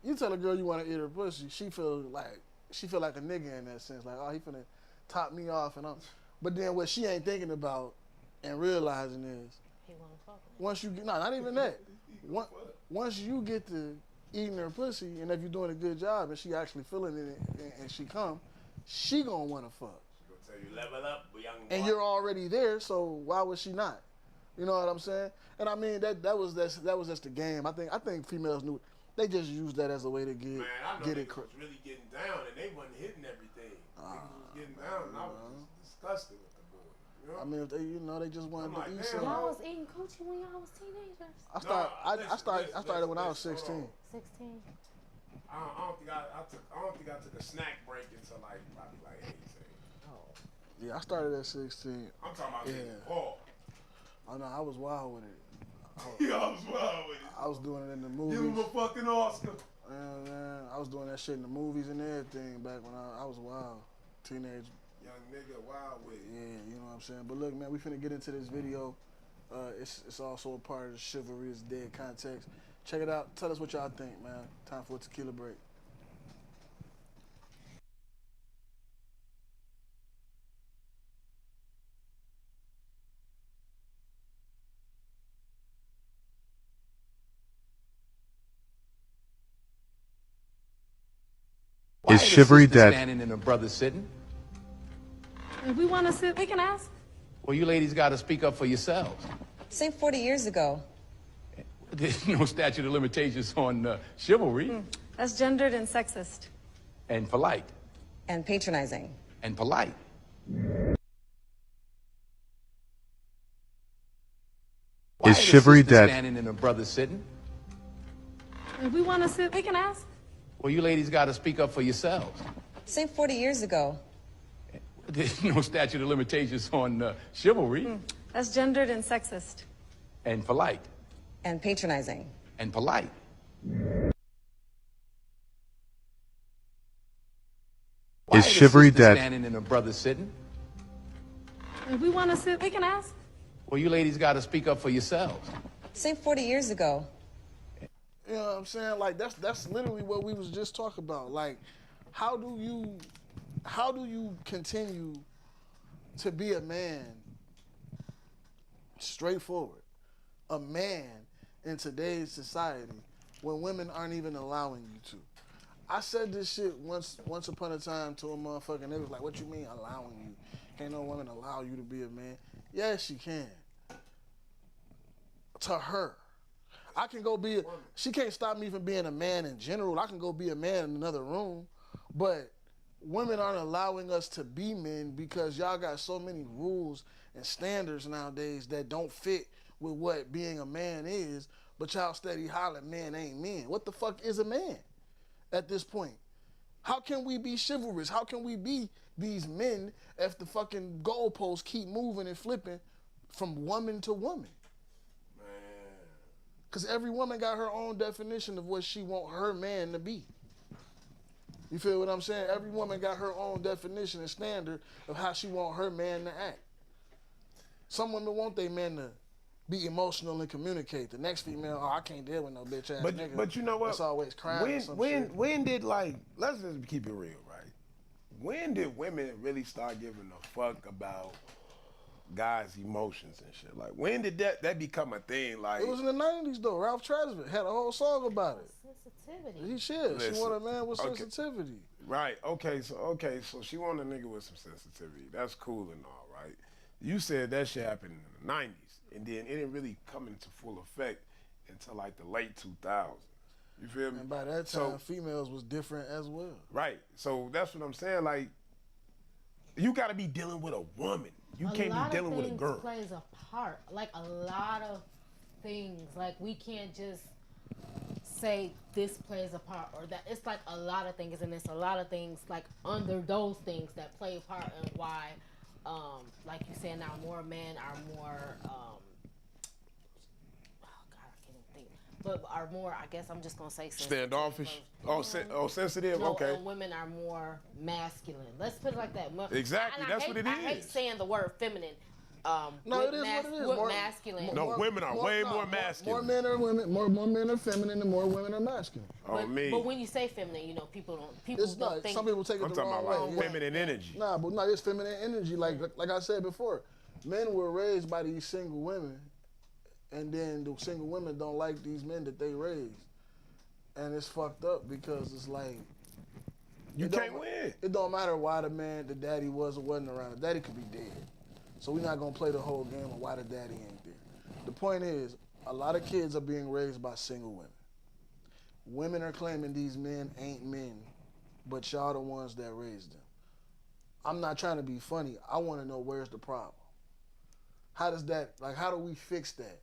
You tell a girl you want to eat her pussy, she feel like a nigga in that sense, like, oh, he finna top me off and all. But then what she ain't thinking about and realizing is, He wanna fuck with once you get, not even that. Once you get to eating her pussy, and if you're doing a good job and she actually feeling it and she come, she gonna wanna fuck. She gonna tell you level up, young boy. And you're already there, so why would she not? You know what I'm saying? And I mean that was just the game. I think females knew. They just used that as a way to get it. Was really getting down, and they wasn't hitting everything. Niggas was getting down, and I was just disgusted with the boy. You know? I mean, if they just wanted to eat it. something. Y'all was eating coochie when y'all was teenagers. I started when I was 16. 16. I don't think I took a snack break until probably 18. Oh. Yeah, I started at 16. I'm talking about getting ball. I know, I was wild with it. I was wild with it. I was doing it in the movies. Give him a fucking Oscar. Man, I was doing that shit in the movies and everything back when I was wild. Teenage. Young nigga wild with it. Yeah, you know what I'm saying? But look, man, we finna get into this video. It's also a part of the Chilvary is Dead context. Check it out. Tell us what y'all think, man. Time for a tequila break. Is Chilvary dead? Standing and a brother sitting. If we want to sit, we can ask. Well, you ladies got to speak up for yourselves. Say 40 years ago. There's no statute of limitations on chivalry. That's gendered and sexist. And polite. And patronizing. And polite. Is Chilvary dead? Standing and a brother sitting. If we want to sit, we can ask. Well, you ladies got to speak up for yourselves. Say 40 years ago. There's no statute of limitations on chivalry. That's gendered and sexist. And polite. And patronizing. And polite. Is Chilvary dead? Standing and a brother sitting. If we want to sit, we can ask. Well, you ladies got to speak up for yourselves. Say 40 years ago. You know what I'm saying? Like that's literally what we was just talking about. Like, how do you continue to be a man, straightforward, a man, in today's society when women aren't even allowing you to. I said this shit once upon a time to a motherfucker, and they was like, what you mean allowing you? Can't no woman allow you to be a man? Yes, she can. To her. I can go be she can't stop me from being a man in general. I can go be a man in another room, but women aren't allowing us to be men because y'all got so many rules and standards nowadays that don't fit with what being a man is, but y'all steady hollering, man ain't men. What the fuck is a man at this point? How can we be chivalrous? How can we be these men if the fucking goalposts keep moving and flipping from woman to woman? Because every woman got her own definition of what she want her man to be. You feel what I'm saying? Every woman got her own definition and standard of how she want her man to act. Some women want their man to be emotional and communicate. The next female, oh, I can't deal with no bitch ass nigga. But you know what? That's always crying. When did, like, let's just keep it real, right? When did women really start giving a fuck about guys' emotions and shit? Like, when did that become a thing? Like, it was in the 90s though. Ralph Tresvant had a whole song about it. Sensitivity. He should. She Listen, want a man with okay. sensitivity. Right. Okay. So she want a nigga with some sensitivity. That's cool and all, right? You said that shit happened in the 90s, and then it didn't really come into full effect until like the late 2000s. You feel me? And by that time, females was different as well. Right. So that's what I'm saying. Like, you got to be dealing with a woman. You can't be dealing with a girl. A lot of things plays a part. Like a lot of things. Like we can't just say this plays a part or that. It's like a lot of things, and it's a lot of things like under those things that play a part in why, like you said now, more men are more. Oh God, I can't even think. But are more. I guess I'm just gonna say standoffish. Sensitive. No, okay. and women are more masculine. Let's put it like that. Exactly. That's what it is. I hate saying the word feminine. No, it is what it is. With More, masculine. No, women are way more masculine. More men are women. More men are feminine, and more women are masculine. But when you say feminine, you know people don't think. Some people take it I'm the talking wrong about way. like feminine energy. Nah, but no, it's feminine energy. Like I said before, men were raised by these single women, and then the single women don't like these men that they raised, and it's fucked up because it's like You can't win. It don't matter why the daddy was or wasn't around. The daddy could be dead. So we're not gonna play the whole game of why the daddy ain't there. The point is, a lot of kids are being raised by single women. Women are claiming these men ain't men, but y'all the ones that raised them. I'm not trying to be funny. I want to know where's the problem. How do we fix that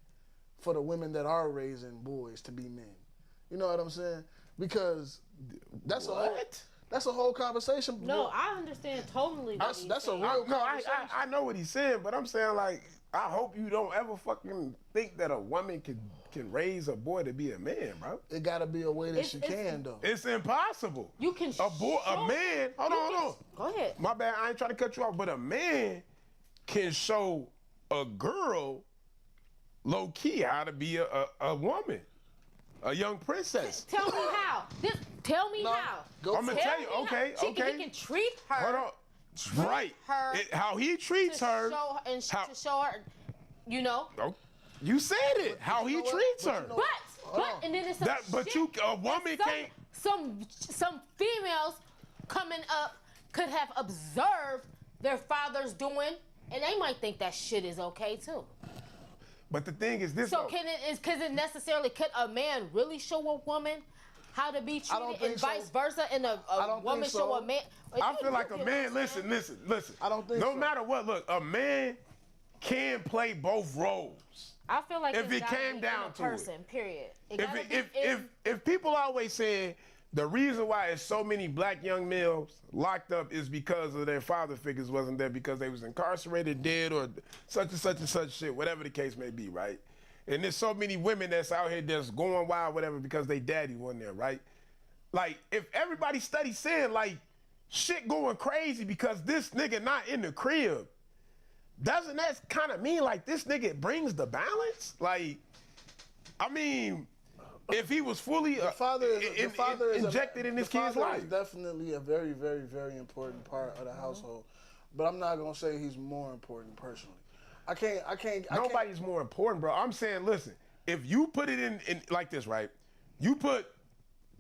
for the women that are raising boys to be men? You know what I'm saying? Because that's a whole conversation. No, I understand totally. That's a real conversation. I know what he's saying, but I'm saying, like, I hope you don't ever fucking think that a woman can raise a boy to be a man, bro. It gotta be a way that she can, though. It's impossible. You can a man. Hold on. Go ahead. My bad. I ain't trying to cut you off, but a man can show a girl low key how to be a woman, a young princess. Tell me how. Tell me how. I'm gonna tell you. Okay. He can treat her. Hold on. Right. Her how he treats her. To show her, you know. Oh, you said it. How he treats her. But and then it's a woman can't. Some females coming up could have observed their fathers doing, and they might think that shit is okay too. But the thing is this. So could a man really show a woman how to be treated and vice versa, and a woman show a man? I feel like a man. Listen. I don't think no matter what, look, a man can play both roles. I feel like if it came down to it. Period. If people always saying the reason why it's so many black young males locked up is because of their father figures wasn't there because they was incarcerated, dead, or such and such and such shit, whatever the case may be, right? And there's so many women that's out here that's going wild, whatever, because they daddy wasn't there, right? Like, if everybody study saying, like, shit going crazy because this nigga not in the crib, doesn't that kind of mean, like, this nigga brings the balance? Like, I mean, if he was fully injected in this kid's life. Is definitely a very, very, very important part of the household. But I'm not going to say he's more important personally. I can't. Nobody's more important, bro. I'm saying, listen, if you put it in like this, right? You put,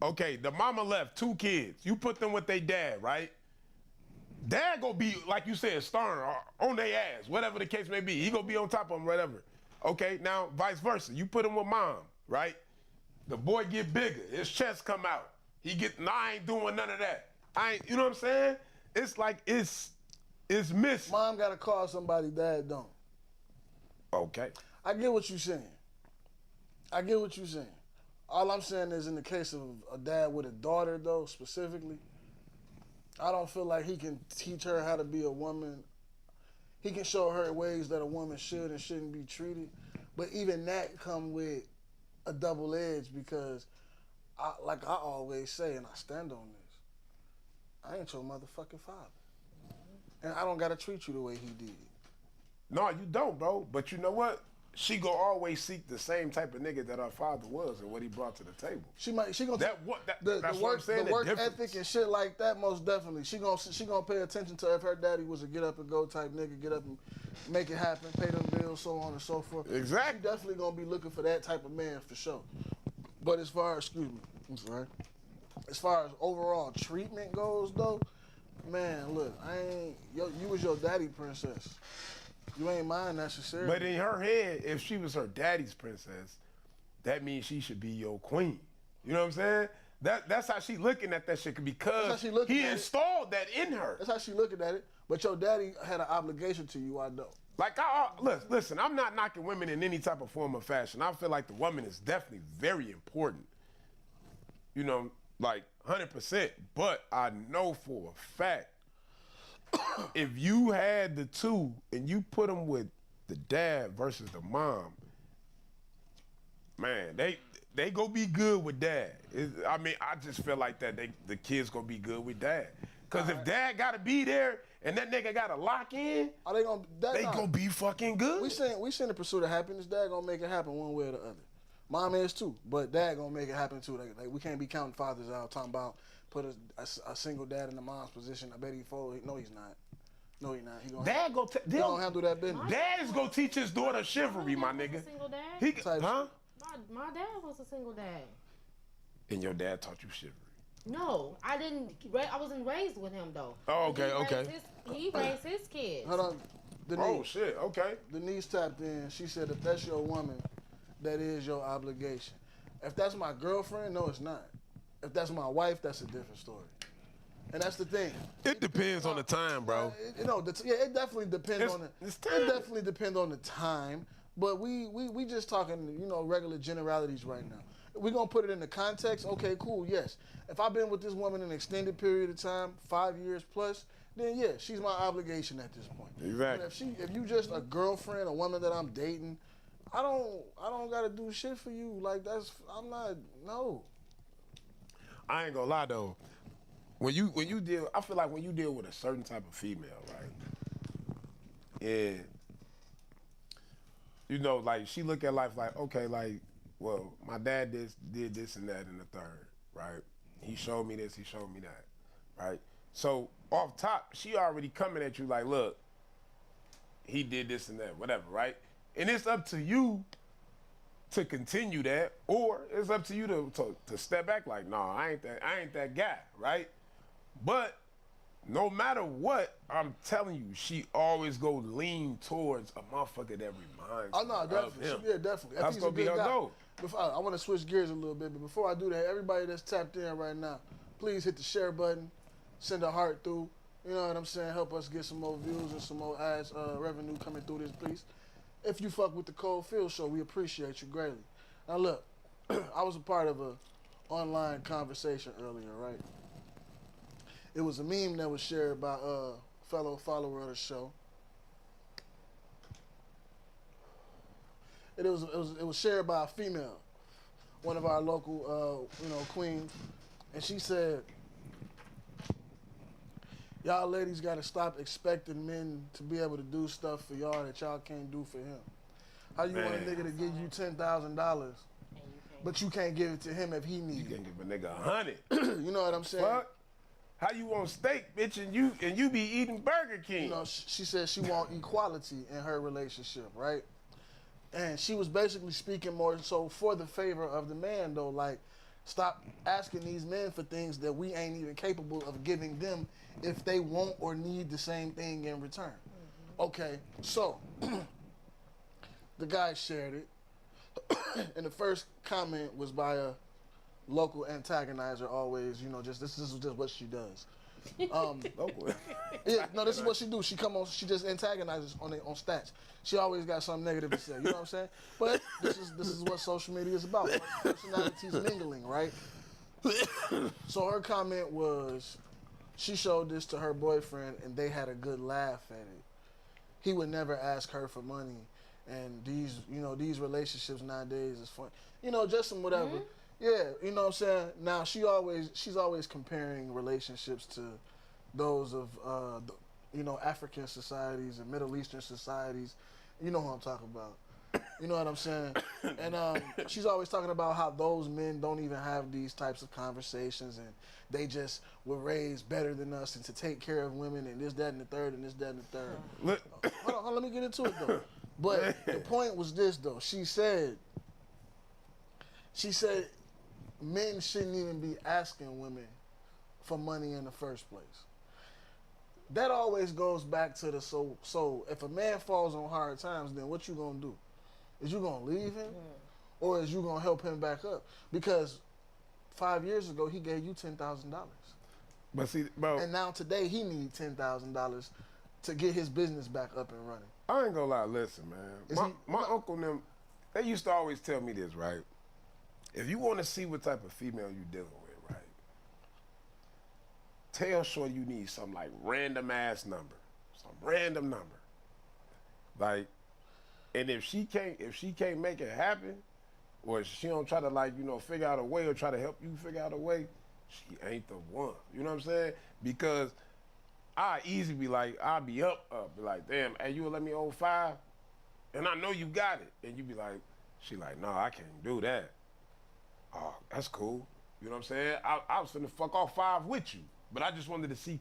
okay, the mama left 2 kids. You put them with their dad, right? Dad gonna be, like you said, stern, or on their ass, whatever the case may be. He gonna be on top of them, whatever. Okay, now vice versa. You put him with mom, right? The boy get bigger, his chest come out. He get, nah, I ain't doing none of that. I ain't, you know what I'm saying? It's like, it's missing. Mom gotta call somebody, dad don't. Okay. I get what you're saying. All I'm saying is in the case of a dad with a daughter, though, specifically, I don't feel like he can teach her how to be a woman. He can show her ways that a woman should and shouldn't be treated. But even that come with a double edge because, like I always say, and I stand on this, I ain't your motherfucking father. And I don't got to treat you the way he did. No, you don't, bro. But you know what? She gonna always seek the same type of nigga that her father was and what he brought to the table. She gonna that's the what work, I'm saying, the work difference. ethic and shit like that. Most definitely, she gonna pay attention to if her daddy was a get up and go type nigga, get up and make it happen, pay them bills, so on and so forth. Exactly. She definitely gonna be looking for that type of man for sure. But as far as I'm sorry, as far as overall treatment goes, though, man, look, you was your daddy princess. You ain't mine necessarily. But in her head, if she was her daddy's princess, that means she should be your queen. You know what I'm saying? That's how she looking at that shit because he installed that in her. That's how she looking at it. But your daddy had an obligation to you, I know. Like, listen, I'm not knocking women in any type of form or fashion. I feel like the woman is definitely very important. You know, like 100%. But I know for a fact, if you had the two and you put them with the dad versus the mom, man, they gonna be good with dad. I mean, I just feel like that the kids gonna be good with dad. Cause if dad gotta be there and that nigga gotta lock in, they gonna be fucking good. We saying the pursuit of happiness. Dad gonna make it happen one way or the other. Mom is too, but dad gonna make it happen too. Like we can't be counting fathers out talking about put a single dad in the mom's position. I bet he fold. No, he's not. No, he's not. He gonna handle that business. Dad is gonna teach his daughter chivalry, my nigga. A single dad? Huh? My dad was a single dad. And your dad taught you chivalry? No, I didn't. I wasn't raised with him though. Oh, okay. He raised his kids. Hold on. Denise, oh shit. Okay. Denise tapped in. She said, "If that's your woman, that is your obligation. If that's my girlfriend, no, it's not. If that's my wife, that's a different story." And that's the thing. It depends on the time, bro. It definitely depends on it. It definitely depends on the time. But we just talking, regular generalities right now. We're gonna put it in the context. Okay, cool. Yes. If I've been with this woman an extended period of time, 5 years plus, then yeah, she's my obligation at this point. Exactly. But if you just a girlfriend, a woman that I'm dating, I don't gotta do shit for you. Like no. I ain't gonna lie though. I feel like when you deal with a certain type of female, right? And like she look at life like, okay, like, well, my dad did this and that and the third, right? He showed me this, he showed me that, right? So off top, she already coming at you like, look, he did this and that, whatever, right? And it's up to you to continue that, or it's up to you to step back like, nah, I ain't that guy, right? But no matter what, I'm telling you, she always go lean towards a motherfucker that reminds definitely. of him. Yeah, definitely. That's gonna be her goal. I want to switch gears a little bit, but before I do that, everybody that's tapped in right now, please hit the share button, send a heart through. You know what I'm saying? Help us get some more views and some more ads revenue coming through this piece. If you fuck with the Cold Field Show, we appreciate you greatly. Now look, I was a part of a online conversation earlier, right? It was a meme that was shared by a fellow follower of the show. It was shared by a female, one of our local queens, and she said, "Y'all ladies got to stop expecting men to be able to do stuff for y'all that y'all can't do for him. How you want a nigga to give you $10,000, but you can't give it to him if he needs it? You can't give a nigga 100. You know what I'm saying? Fuck. How you want steak, bitch, and you be eating Burger King? She said she want equality in her relationship, right? And she was basically speaking more so for the favor of the man, though. Like, stop asking these men for things that we ain't even capable of giving them if they want or need the same thing in return. Okay, so the guy shared it, and the first comment was by a local antagonizer. Always, you know, just this is just what she does. Local. Yeah, no, this is what she do. She come on, she just antagonizes on stats. She always got something negative to say. You know what I'm saying? But this is what social media is about. Personalities mingling, right? So her comment was, she showed this to her boyfriend, and they had a good laugh at it. He would never ask her for money, and these relationships nowadays is fun. You know, just some whatever. Yeah, you know what I'm saying? Now she's always comparing relationships to those of African societies and Middle Eastern societies. You know who I'm talking about. You know what I'm saying? And she's always talking about how those men don't even have these types of conversations, and they just were raised better than us and to take care of women and this, that, and the third, and this, that, and the third. Hold on, let me get into it though. But the point was this though. She said men shouldn't even be asking women for money in the first place. That always goes back to the so if a man falls on hard times, then what you gonna do? Is you gonna leave him? Or is you gonna help him back up? Because 5 years ago he gave you $10,000. But see, bro, And now today he needs $10,000 to get his business back up and running. I ain't gonna lie, listen, man. My uncle and them, they used to always tell me this, right? If you want to see what type of female you dealing with, right? Tell shorty you need some like random ass number. Some random number. Like, and if she can't make it happen, or if she don't try to like, figure out a way or try to help you figure out a way, she ain't the one. You know what I'm saying? Because I easily be like, I'll be up, be like, damn, hey, you will let me owe 5? And I know you got it. And you be like, she like, no, I can't do that. Oh, that's cool. You know what I'm saying? I was finna fuck off 5 with you, but I just wanted to see,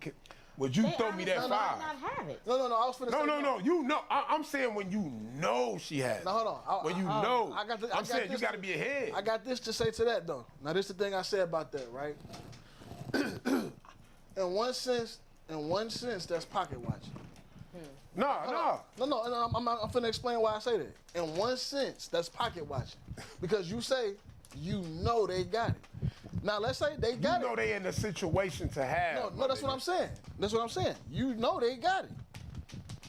would you throw me that 5? Not have it. No, I was finna say No, you know. I'm saying when you know she has it. Now hold on. When you know. I'm saying you got to be ahead. I got this to say to that though. Now this is the thing I said about that, right? In one sense, that's pocket watching. No. I'm finna explain why I say that. In one sense, that's pocket watching, because you say you know they got it. Now let's say they got it. You know they in the situation to have. No, that's what I'm saying. That's what I'm saying. You know they got it.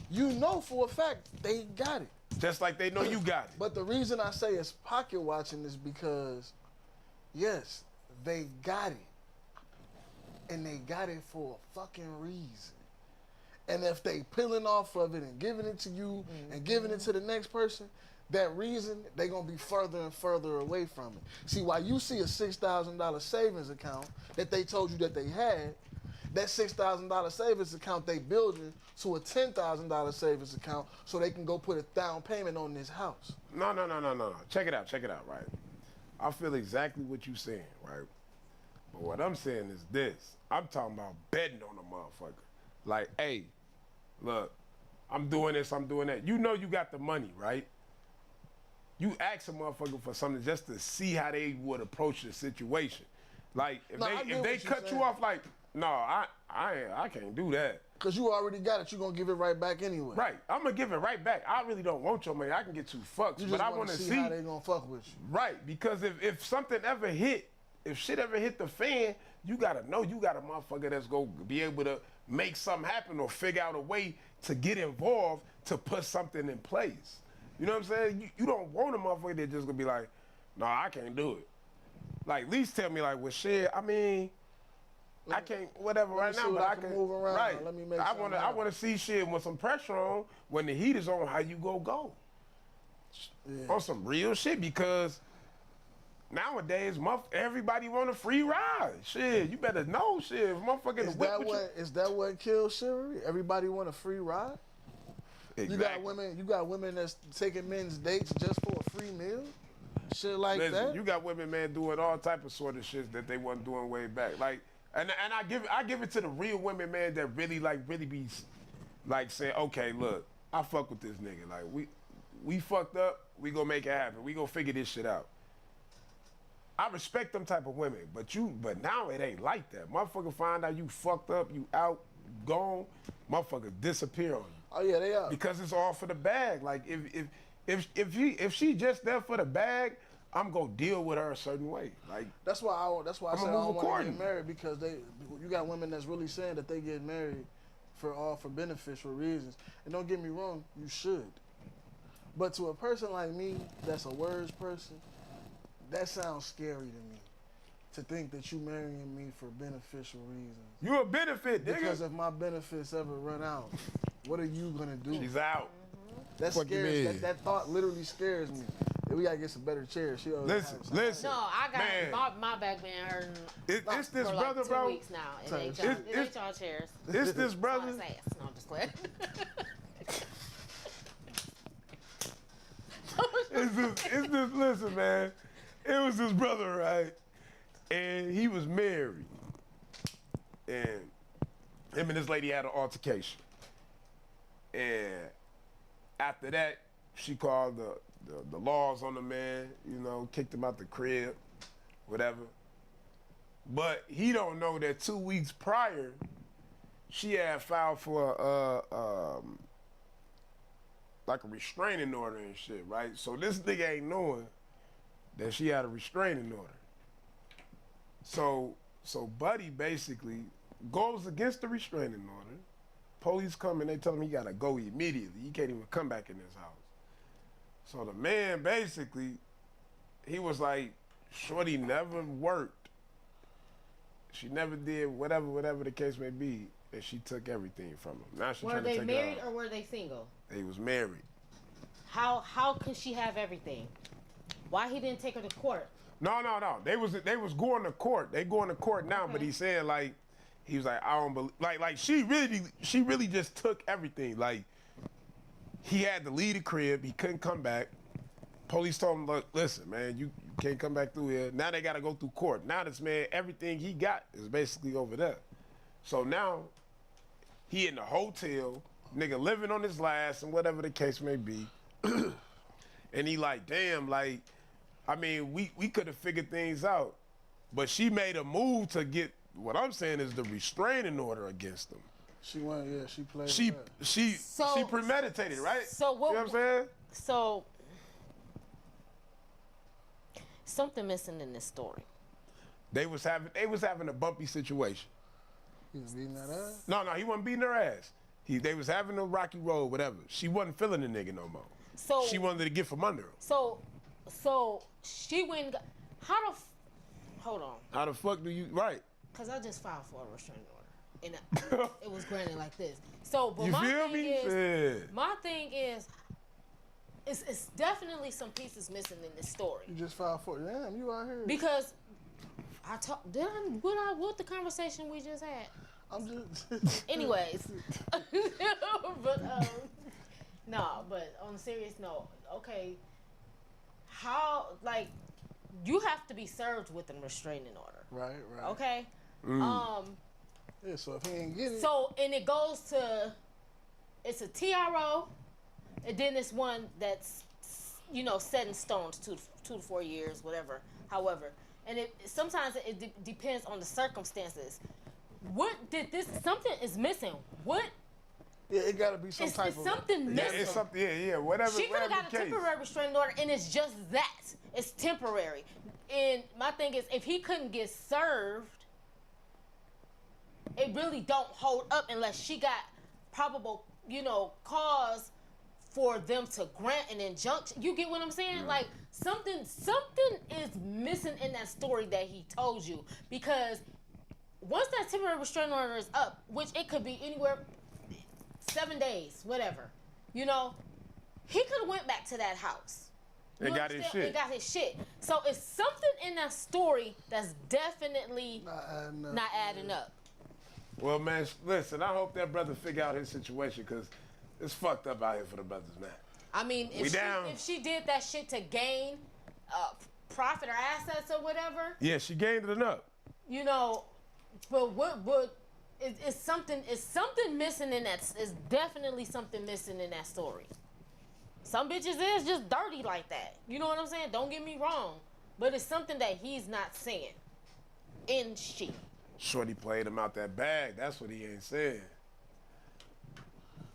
You know for a fact they got it. Just like they know you got it. But the reason I say it's pocket watching is because, yes, they got it. And they got it for a fucking reason. And if they peeling off of it and giving it to you and giving it to the next person, that reason, they gonna be further and further away from it. See, while you see a $6,000 savings account that they told you that they had, that $6,000 savings account they building to a $10,000 savings account so they can go put a down payment on this house. No. Check it out, right? I feel exactly what you're saying, right? But what I'm saying is this. I'm talking about betting on a motherfucker. Like, hey, look, I'm doing this, I'm doing that. You know you got the money, right? You ask a motherfucker for something just to see how they would approach the situation. Like, if they cut you off, like, no, I can't do that. Because you already got it, you're going to give it right back anyway. Right, I'm going to give it right back. I really don't want your money. I can get you fucked, but I want to see how they going to fuck with you. Right, because if something ever hit, if shit ever hit the fan, you got to know you got a motherfucker that's going to be able to make something happen or figure out a way to get involved to put something in place. You know what I'm saying? You don't want a motherfucker that's just going to be like, no, I can't do it. Like, at least tell me, like, well, shit, I mean, I can't, whatever right now, but I can move around. Right. Let me make I want to see shit with some pressure on when the heat is on, how you go. Yeah. On some real shit, because nowadays, everybody want a free ride. Shit, you better know shit. If motherfucking is that what kills chivalry? Everybody want a free ride? Exactly. You got women that's taking men's dates just for a free meal? Shit like that? You got women, man, doing all type of sort of shit that they wasn't doing way back. Like, and I give it to the real women, man, that really be like saying, okay, look, I fuck with this nigga. Like, we fucked up. We gonna make it happen. We gonna figure this shit out. I respect them type of women, but now it ain't like that. Motherfucker find out you fucked up, you out, gone, motherfucker disappear on you. Oh yeah, they are. Because it's all for the bag. Like if she just there for the bag, I'm gonna deal with her a certain way. Like That's why I said I I'ma don't move want to accordingly. get married, because you got women that's really saying that they get married for beneficial reasons. And don't get me wrong, you should. But to a person like me, that's a words person, that sounds scary to me. To think that you marrying me for beneficial reasons. You a benefit, nigga. Because if my benefits ever run out, what are you gonna do? She's out. That Fuck you scares. mean? That thought literally scares me. We gotta get some better chairs. She always Listen, has some. listen. No, I Man. got my back been hurting It's this for brother, like 2 bro. weeks now. It Sorry, ain't sorry. y'all, it ain't y'all chairs. It's this brother. It's ass. No, I'm just glad. It's this, listen, man. It was his brother, right? And he was married. And him and this lady had an altercation. And after that, she called the laws on the man, you know, kicked him out the crib, whatever. But he don't know that 2 weeks prior, she had filed for like a restraining order and shit, right? So this nigga ain't knowing that she had a restraining order. So Buddy basically goes against the restraining order. Police come and they tell him he gotta go immediately. He can't even come back in his house. So the man basically, he was like, shorty never worked. She never did whatever the case may be, and she took everything from him. Now she Were trying to they take married it or were they single? They was married. How could she have everything? Why he didn't take her to court? No. They was going to court. They going to court now, but he's saying like, he was like, I don't believe, like she really just took everything. Like, he had to leave the crib. He couldn't come back. Police told him, look, listen, man, you can't come back through here. Now they got to go through court. Now this man, everything he got is basically over there. So now he in the hotel, nigga living on his last and whatever the case may be. And he like, damn, like, I mean, we could have figured things out. But she made a move to get, what I'm saying is the restraining order against him. She went, yeah, she played. She with that. So- premeditated, right? So what? You know what I'm saying? So something missing in this story. They was having a bumpy situation. He was beating that ass. No, he wasn't beating her ass. They was having a rocky road, whatever. She wasn't feeling the nigga no more. So She wanted to get from under him. So she went. And got, hold on, How the fuck do you, right? cause I just filed for a restraining order, and it was granted like this. So, but You my feel thing me? is, Yeah. my thing is, it's definitely some pieces missing in this story You just filed for it. Damn, you out here. because I talked. What the conversation we just had? I'm just. Anyways, but no, but on a serious note, okay, how, like, you have to be served with a restraining order, Right. okay? Yeah, so if he ain't get it. So, and it goes to, it's a TRO, and then it's one that's, set in stone, 2 to 4 years, whatever, however. And sometimes it depends on the circumstances. What did this, something is missing. What, Yeah, it gotta be some it's type of. something Yeah, missing. it's something, yeah, whatever. She could have whatever got the a case. temporary restraining order, and it's just that. It's temporary. And my thing is, if he couldn't get served, it really don't hold up unless she got probable, cause for them to grant an injunction. You get what I'm saying? Like, something is missing in that story that he told you. Because once that temporary restraining order is up, which it could be anywhere, 7 days, whatever, he could have went back to that house. You And got his understand? shit. And got his shit. So it's something in that story that's definitely not adding up. Well, man, listen, I hope that brother figure out his situation, because it's fucked up out here for the brothers, man. I mean, We down. if she did that shit to gain profit or assets or whatever, Yeah, she gained it up. but it's something missing in that. It's definitely something missing in that story. Some bitches is just dirty like that. You know what I'm saying? Don't get me wrong. But it's something that he's not saying. And she. Shorty played him out that bag. That's what he ain't saying.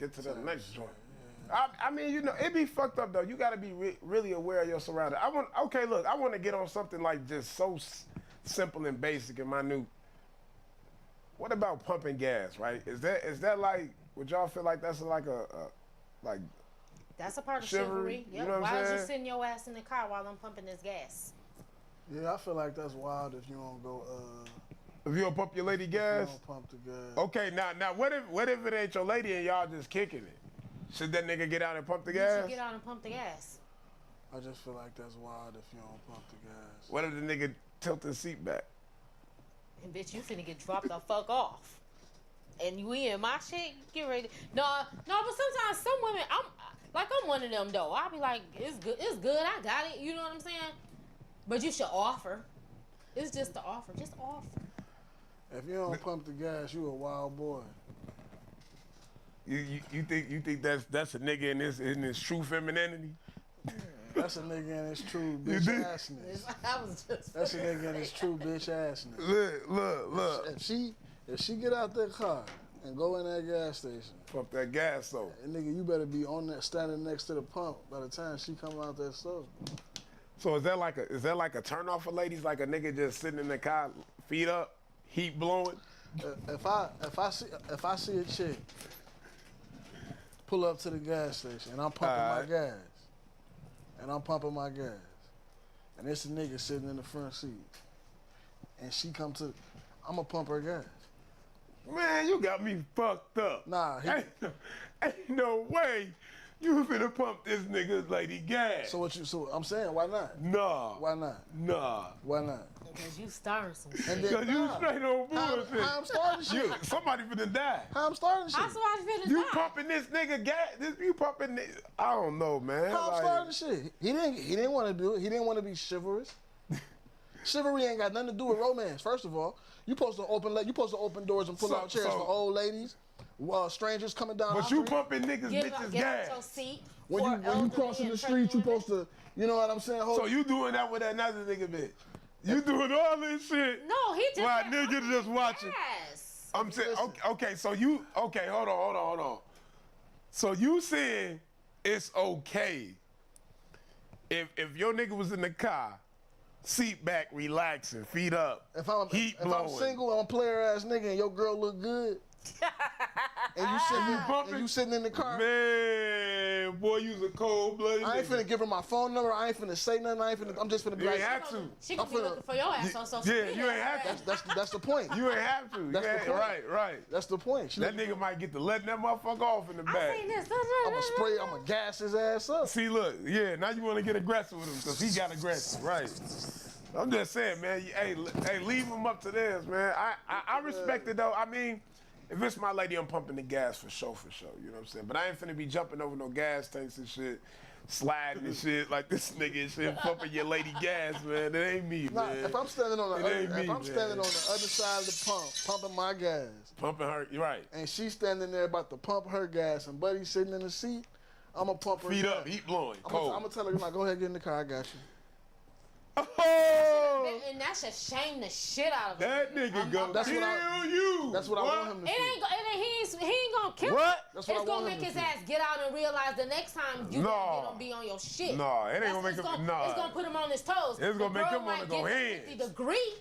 Get to the next joint. I mean, you know, it be fucked up though. You gotta be really aware of your surroundings. I want to get on something like just so simple and basic and minute. What about pumping gas, right? Is that like, would y'all feel like that's like like that's a part of chivalry? Yep. You know what Why I'm is you saying? sitting your ass in the car while I'm pumping this gas? Yeah, I feel like that's wild if you don't go. If you don't pump your lady You gas? don't pump the gas. Okay, now what if it ain't your lady and y'all just kicking it? Should that nigga get out and pump the You gas? should get out and pump the gas. I just feel like that's wild if you don't pump the gas. What if the nigga tilt his seat back? And bitch, you finna get dropped the fuck off. And we in my shit, get ready. No, but sometimes some women, I'm one of them though. I'll be like, it's good, I got it. You know what I'm saying? But you should offer. It's just the offer. Just offer. If you don't pump the gas, you a wild boy. You think that's a nigga in his true femininity? That's a nigga in his true You bitch think? assness. I was just. That's a nigga in his true bitch assness. Look. If she get out that car and go in that gas station, Pump that gas though. and nigga, you better be on that standing next to the pump by the time she come out that store. So is that like a turn off for ladies? Like a nigga just sitting in the car, feet up, heat blowing? If I see a chick pull up to the gas station and I'm pumping my gas, and it's a nigga sitting in the front seat, and she come to, I'ma pump her gas. Man, you got me fucked up. Nah, ain't no way you finna pump this nigga's lady gas. So I'm saying, why not? Nah. Why not? Nah. Why not? Because you starting some shit. And then, Cause you straight on bullshit. how I'm starting shit? Somebody finna die. How I'm starting shit? That's why I feel You pumping this nigga gas? You pumping this? I don't know, man. How I'm starting shit? He didn't want to do it. He didn't want to be chivalrous. Chivalry ain't got nothing to do with romance. First of all, you supposed to open doors and pull out chairs for old ladies, strangers coming down. But the you street. pumping niggas Get bitches out gas. your seat. When you crossing the street, you supposed to, you know what I'm saying? So you doing that with another nigga bitch? You doing all this shit? No, he just. While said, niggas just watching. Yes. I'm saying, Listen. okay, so hold on. So you saying it's okay if your nigga was in the car, seat back, relaxing, feet up, heat if blowing. I'm single, I'm a player ass nigga, and your girl look good, and you sitting in the car. Man, boy, you's a cold-blooded I ain't nigga. finna give her my phone number. I ain't finna say nothing. I'm just finna be You like, ain't have to. She gonna I'm be finna- looking for your ass on social Yeah, media. you ain't have to. that's the point. You ain't have to. That's the point. Right. That's the point. That nigga might get to letting that motherfucker off in the I back. seen this. I'ma gas his ass up. See, look, yeah, now you want to get aggressive with him because he got aggressive, right? I'm just saying, man. Hey, leave him up to this, man. I respect it though. I mean, if it's my lady, I'm pumping the gas for sure. You know what I'm saying? But I ain't finna be jumping over no gas tanks and shit, sliding and shit like this nigga and shit, pumping your lady gas, man. That ain't me, Nah, man. if I'm standing on the It ain't me, standing man. on the other side of the pump, pumping my gas, Pumping her, you're right. and she's standing there about to pump her gas, and Buddy's sitting in the seat, I'ma pump her Feet gas. up, heat blowing, I'm cold. gonna tell her, like, go ahead, get in the car, I got you. Oh, And that should shame the shit out of him. that nigga go That's kill what I- you. That's what I want him to He ain't gonna kill What? him. That's what It's I gonna want him make his to do. ass get out and realize the next time you No. gotta get him be on your shit. No, it ain't gonna make him- no. It's gonna put him on his toes. It's gonna The make girl him wanna might go get the hands. 50 degree.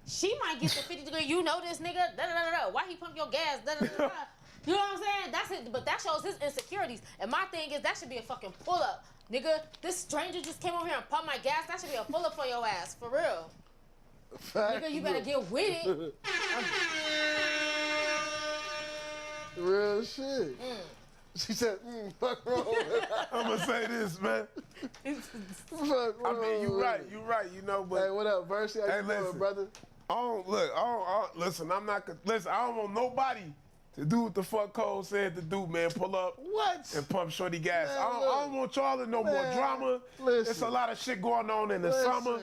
She might get the 50 degree. You know this nigga. Da, da, da, da. Why he pump your gas? Da, da, da, da. You know what I'm saying? That's it. But that shows his insecurities. And my thing is that should be a fucking pull up. Nigga, this stranger just came over here and pumped my gas. That should be a pull up for your ass. For real. Nigga, you better get with it. Real shit. She said, fuck wrong with her. I'm gonna say this, man. Fuck I mean, you wrong right, with you right, you know, her. but Hey, what up, Versi? How Hey, you doing, listen. brother? listen, I'm not, listen, I don't want nobody to do what the fuck Cole said to do, man. Pull up What? and pump shorty gas. Man, I don't want y'all to know more Man, drama. listen. It's a lot of shit going on in the Listen. summer.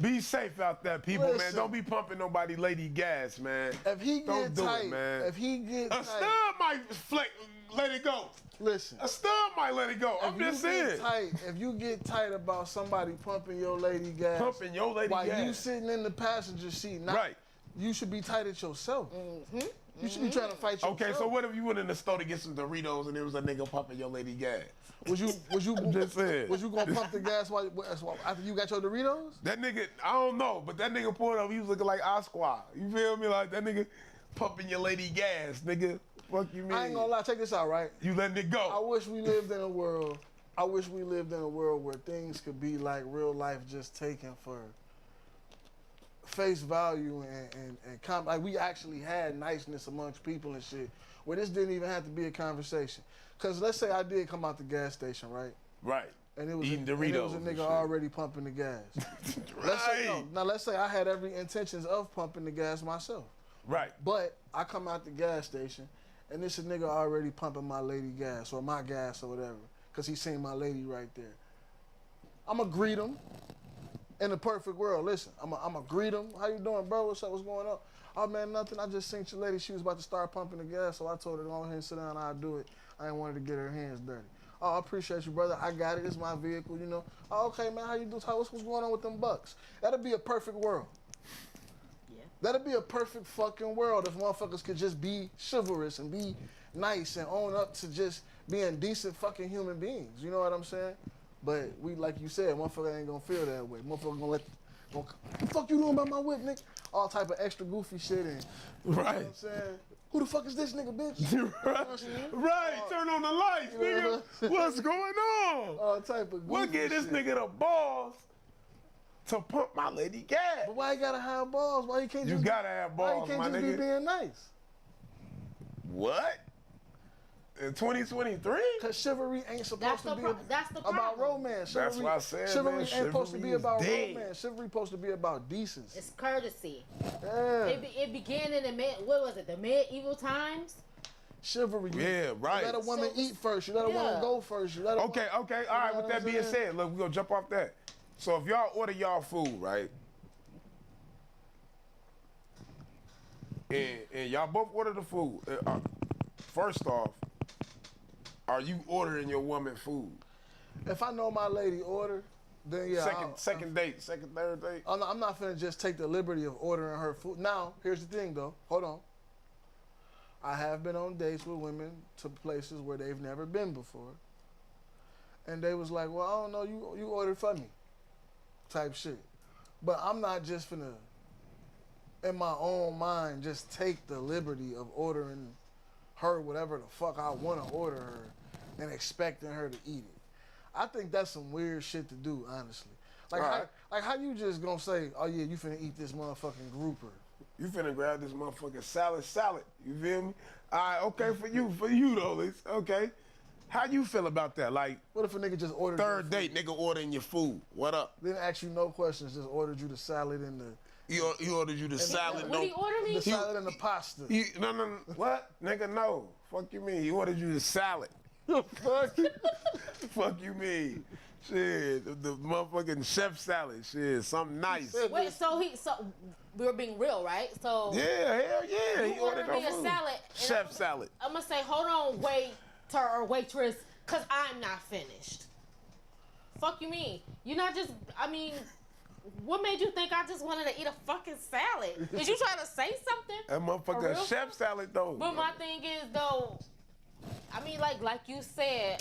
Be safe out there, people, man. Listen. Don't be pumping nobody lady gas, man. If he Don't get do tight, it, man. if he get A tight, snub might flick, let it go. Listen. A stud might let it go. I'm just saying. If you get tight about somebody pumping your lady gas, while you sitting in the passenger seat, you should be tight at yourself. You should be trying to fight yourself. Okay, so what if you went in the store to get some Doritos and there was a nigga pumping your lady gas? Was you just saying. Was you gonna pump the gas after you got your Doritos? That nigga, I don't know, but that nigga pulled up, he was looking like Osquad. You feel me? Like that nigga pumping your lady gas, nigga. Fuck you mean? I ain't gonna lie, check this out, right? You letting it go. I wish we lived in a world where things could be like real life, just taken for face value and like we actually had niceness amongst people and shit, where this didn't even have to be a conversation. Cause let's say I did come out the gas station, right? Right. And it was eating Doritos. And it was a nigga already pumping the gas. Right. Let's say I had every intentions of pumping the gas myself. Right. But I come out the gas station and this a nigga already pumping my lady gas or my gas or whatever, cause he seen my lady right there. I'ma greet him. In the perfect world, listen, I'ma greet him. How you doing, bro? What's up? What's going on? Oh man, nothing. I just seen your lady. She was about to start pumping the gas, so I told her to go ahead and sit down. I'll do it. I ain't wanted to get her hands dirty. Oh, I appreciate you, brother. I got it. It's my vehicle, you know. Oh, okay, man. How you do? What's going on with them bucks? That'll be a perfect world. Yeah. That'll be a perfect fucking world if motherfuckers could just be chivalrous and be nice and own up to just being decent fucking human beings. You know what I'm saying? But we, like you said, motherfucker ain't gonna feel that way. Motherfucker gonna what the fuck you doing about my whip, nigga? All type of extra goofy shit and, you know what I'm saying? Who the fuck is this nigga, bitch? Right, turn on the lights, nigga. What's going on? All type of goofy what get this shit. nigga the balls to pump my lady gas? But why you gotta have balls? Why you can't You just gotta have balls, why you my can't just nigga. be being nice? What? In 2023? Cause chivalry ain't supposed to be about romance. Chivalry, That's what I said, chivalry man. ain't supposed to be Chivalry is about dead. romance. Chivalry supposed to be about decency. It's courtesy. Yeah. It began in the medieval times. Chivalry. Yeah, right. You let a woman eat first. You let a woman go first. You let a Okay. All right, with that being said, look, we're gonna jump off that. So if y'all order y'all food, right? And y'all both order the food. First off, are you ordering your woman food? If I know my lady order, then yeah. Second date, third date. I'm not finna just take the liberty of ordering her food. Now, here's the thing though. Hold on. I have been on dates with women to places where they've never been before. And they was like, well, I don't know, you ordered for me. Type shit. But I'm not just finna, in my own mind, just take the liberty of ordering her whatever the fuck I want to order her and expecting her to eat it. I think that's some weird shit to do, honestly. Like how you just gonna say, oh yeah, you finna eat this motherfucking grouper. You finna grab this motherfucking salad. You feel me? All right, okay, for you though, Liz. Okay. How you feel about that? Like, what if a nigga just ordered third date, nigga ordering your food? What up? Didn't ask you no questions, just ordered you the salad and the... He ordered you the salad. What did he order me? The salad and the pasta. No. What? Nigga, no. Fuck you mean? He ordered you the salad. Fuck. Fuck you mean? Shit, the motherfucking chef salad. Shit, something nice. Wait, so we were being real, right? So yeah, hell yeah. He ordered me a food. salad. Chef salad. I'm gonna say, hold on, waiter or waitress, cause I'm not finished. Fuck you mean? You're not just. I mean. What made you think I just wanted to eat a fucking salad? Did you try to say something? That motherfucker chef salad though. But my thing is though, I mean like you said,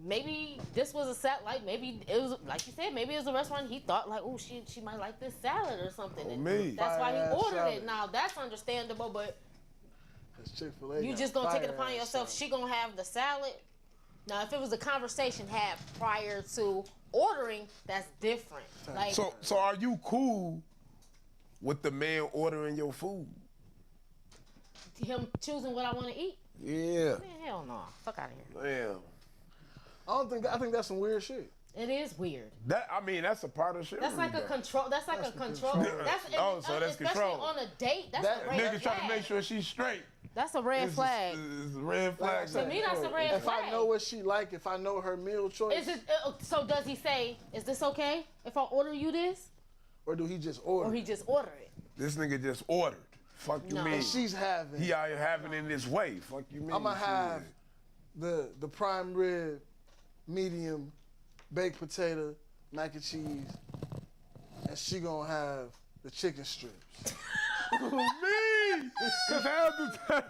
maybe this was a salad. Like maybe it was like you said. Maybe it was a restaurant. He thought like, oh, she might like this salad or something. Oh, me. That's why he ordered salad. it. Now that's understandable, but Chick-fil-A you just gonna take it upon yourself. She gonna have the salad. Now, if it was a conversation had prior to ordering, that's different. Like, so are you cool with the man ordering your food? Him choosing what I want to eat? Yeah. Man, hell no. Fuck out of here. Damn. I think that's some weird shit. It is weird. That's a part of shit. That's like a control. That's like a control. That's so that's especially control. on a date. That's a red Nigga flag. trying to make sure she's straight. That's a red flag. It's a red flag. To me, that's a red If flag. I know what she like, if I know her meal choice, Is it? So does he say, "Is this okay if I order you this?" or do he just order? Or he just order it? This nigga just ordered. Fuck you No. mean? And she's having. He out here having it in this way. Fuck you mean? I'ma have Shit. the prime rib, medium, baked potato, mac and cheese, and she gonna have the chicken strips. Me! Cause half the time.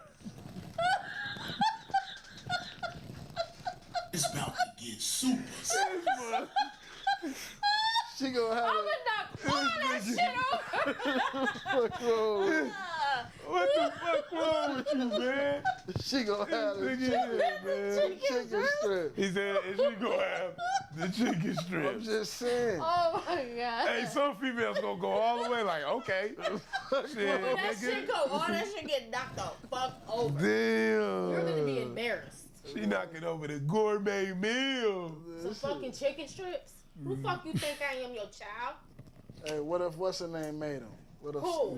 It's about to get super. She gonna have I'm gonna knock all that shit over. fuck wrong. What the fuck wrong with you, man? She gonna have the man. chicken strip. He said, and she gonna have the chicken I'm strips. just saying. Oh my god. Hey, some females gonna go all the way like, okay. Shit, that shit nigga. go, all that shit get knocked the fuck over. Damn. You're gonna be embarrassed. She knocking over the gourmet meal. Some fucking chicken strips? Who fuck you think I am, your child? Hey, what if what's her name made them? What if Who?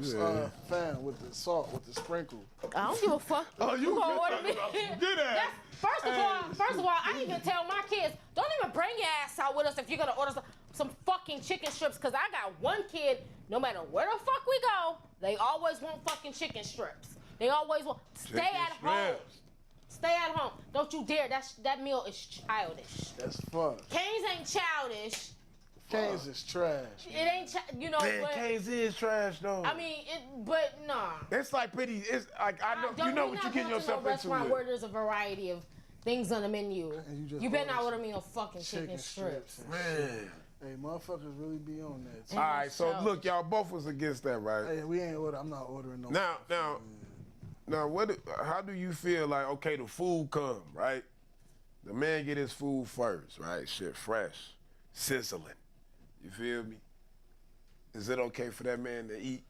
fan with the salt with the sprinkle? I don't give a fuck. Oh, you gonna order me? Good ass. First of all, I even tell my kids, don't even bring your ass out with us if you're gonna order some fucking chicken strips. Cause I got one kid, no matter where the fuck we go, they always want fucking chicken strips. They always want. Stay at home. Stay at home. Don't you dare. That meal is childish. That's fun. Cane's ain't childish. Cane's is trash. It ain't, you know. Man, But, Cane's is trash though. I mean, but nah. It's like pretty. It's like I know. Don't You know be what not you getting going to yourself no restaurant into. where there's a variety of things on the menu. And you just You better not order order me no fucking chicken strips. Man. Hey, motherfuckers really be on that. Too. All right, so look, y'all both was against that, right? Hey, we ain't order. I'm not ordering no. Now, what? How do you feel like? Okay, the food come, right? The man get his food first, right? Shit, fresh, sizzling. You feel me? Is it okay for that man to eat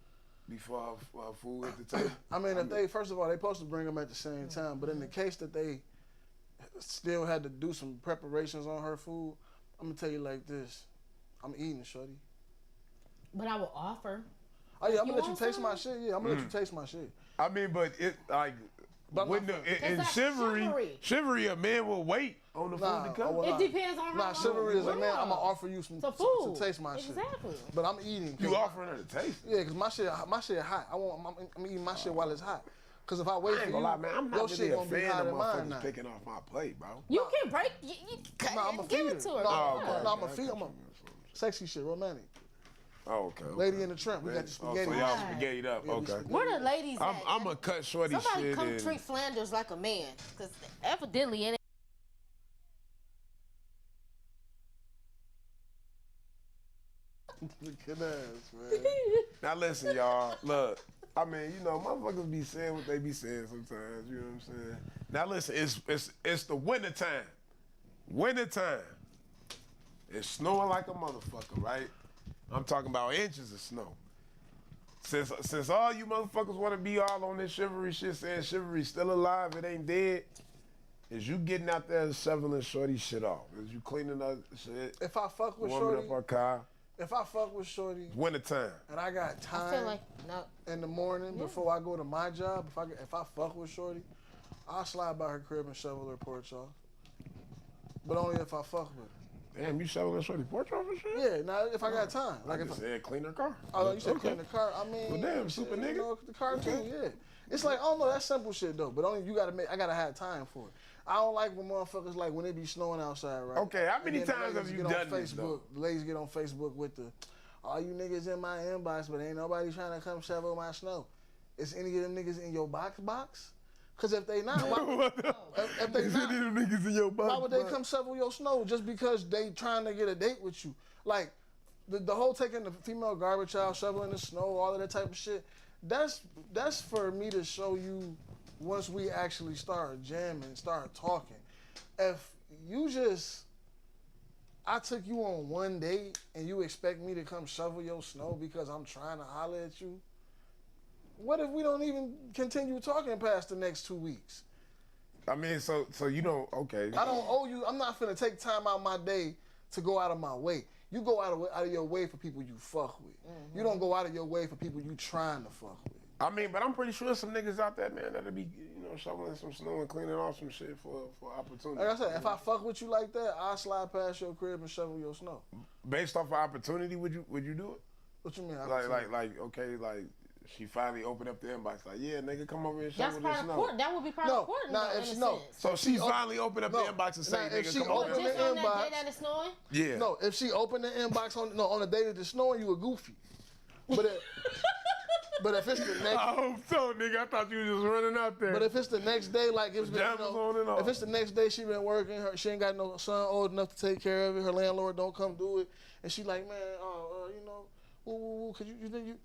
before her food at the table? I mean, if they first of all, they supposed to bring them at the same time. But in the case that they still had to do some preparations on her food, I'm gonna tell you like this: I'm eating, shorty. But I will offer. Oh yeah, I'm You gonna let you want taste some? my shit. Yeah, I'm gonna let you taste my shit. I mean, but it like But when in that's chivalry, a man will wait on the Nah, food to come. well, It depends on how Nah, long. chivalry is like, man, Yeah. I'm gonna offer you some Some to food. taste my shit. Exactly. But I'm eating. You offering her to taste? Yeah, cause my shit hot. I'm eating my shit while it's hot. Cause if I wait I for ain't you, gonna lie, man. I'm your not shit really a gonna be fan hot of in mine motherfuckers now. picking off my plate, bro. You can break. You Nah, I'm a give feeder. it to her. No, Yeah. no, I'm a feed. I'm a sexy shit, romantic. Oh, okay. Lady in the Tramp. We got the Oh, spaghetti. so y'all spaghettied up. Yeah, we Okay. spaghetti. Where the ladies at? I'm gonna cut shorty Somebody shit come and treat Flanders like a man, cause evidently it ain't. Good ass, man. now listen, y'all. Look, I mean, you know, motherfuckers be saying what they be saying sometimes. You know what I'm saying? Now listen, it's the winter time. Winter time. It's snowing like a motherfucker, right? I'm talking about inches of snow. Since all you motherfuckers want to be all on this chivalry shit, saying chivalry's still alive, it ain't dead, is you getting out there and shoveling shorty shit off? Is you cleaning up shit? If I fuck with warming shorty, up her car? if I fuck with shorty, It's winter time. and I got I feel time like no. in the morning before I go to my job, if I fuck with shorty, I'll slide by her crib and shovel her porch off. But only if I fuck with her. Damn, you shoveling shorty porch off and shit? Yeah, now if I got time. Like Like I if I, said, clean her car. oh, you said Okay. clean the car. I mean, Well, damn, shit, super you nigga. know, the car too. Okay. Yeah, it's like I don't know. That's simple shit though. But only you gotta make. I gotta have time for it. I don't like when motherfuckers like when it be snowing outside, right? Okay, how many And then the times have ladies you get on done this, Facebook, though? the ladies get on Facebook with the, all you niggas in my inbox, but ain't nobody trying to come shovel my snow. Is any of them niggas in your box? Cause if they not, if they Is not, any of them niggas in your box? why would they come shovel your snow just because they trying to get a date with you? Like the whole taking the female garbage out, shoveling the snow, all of that type of shit. That's for me to show you once we actually start jamming, start talking. If you I took you on one date and you expect me to come shovel your snow because I'm trying to holler at you. What if we don't even continue talking past the next 2 weeks? I mean, so you don't, okay. I don't owe you. I'm not finna take time out my day to go out of my way. You go out of your way for people you fuck with. You don't go out of your way for people you trying to fuck with. I mean, but I'm pretty sure some niggas out there, man, that'll be, you know, shoveling some snow and cleaning off some shit for opportunity. Like I said, if I fuck with you like that, I'll slide past your crib and shovel your snow. Based off of opportunity, would you do it? What you mean? Like, okay, like, She finally opened up the inbox like, yeah, nigga, come over here and show That's me part this of snow. court. That would be part No, of court. nah, in if a she- no. sense. So she finally opened up the inbox and say, Nah, if nigga, she come over opened here. Just on that inbox. day that it's snowing. Yeah. No, if she opened the inbox on the day that it's snowing, you a goofy. But if it's the next, I hope so, nigga. I thought you was just running out there. but if it's the next day, like it's been, Pajamas on and off. if it's the next day she been working, she ain't got no son old enough to take care of it. Her landlord don't come do it, and she like, man, you know, woo, could you think you?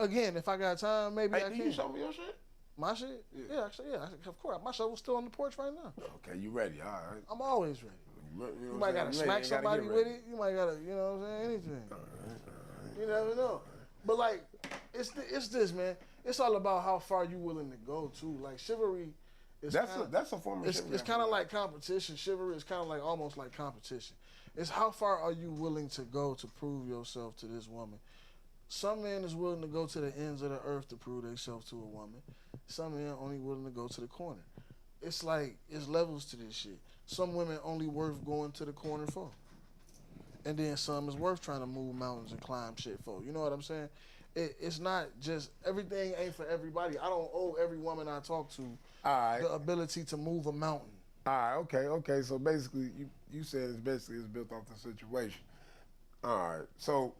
Again, if I got time, maybe Hey, I do can. you show me your shit? My shit? Yeah, actually, yeah, of course. My shovel's still on the porch right now. Okay, you ready? All right. I'm always ready. You You might gotta smack somebody with it. You might gotta, you know what I'm saying? Anything. You never know. But like, it's this, man. It's all about how far you willing to go too. Like chivalry is That's a form of it's chivalry. kind of like competition. Chivalry is kind of like almost like competition. It's how far are you willing to go to prove yourself to this woman. Some men is willing to go to the ends of the earth to prove themselves to a woman. Some men only willing to go to the corner. It's like it's levels to this shit. Some women only worth going to the corner for. And then some is worth trying to move mountains and climb shit for. You know what I'm saying? It's not just, everything ain't for everybody. I don't owe every woman I talk to All right. the ability to move a mountain. All right, okay. So basically, you said it's built off the situation. All right. So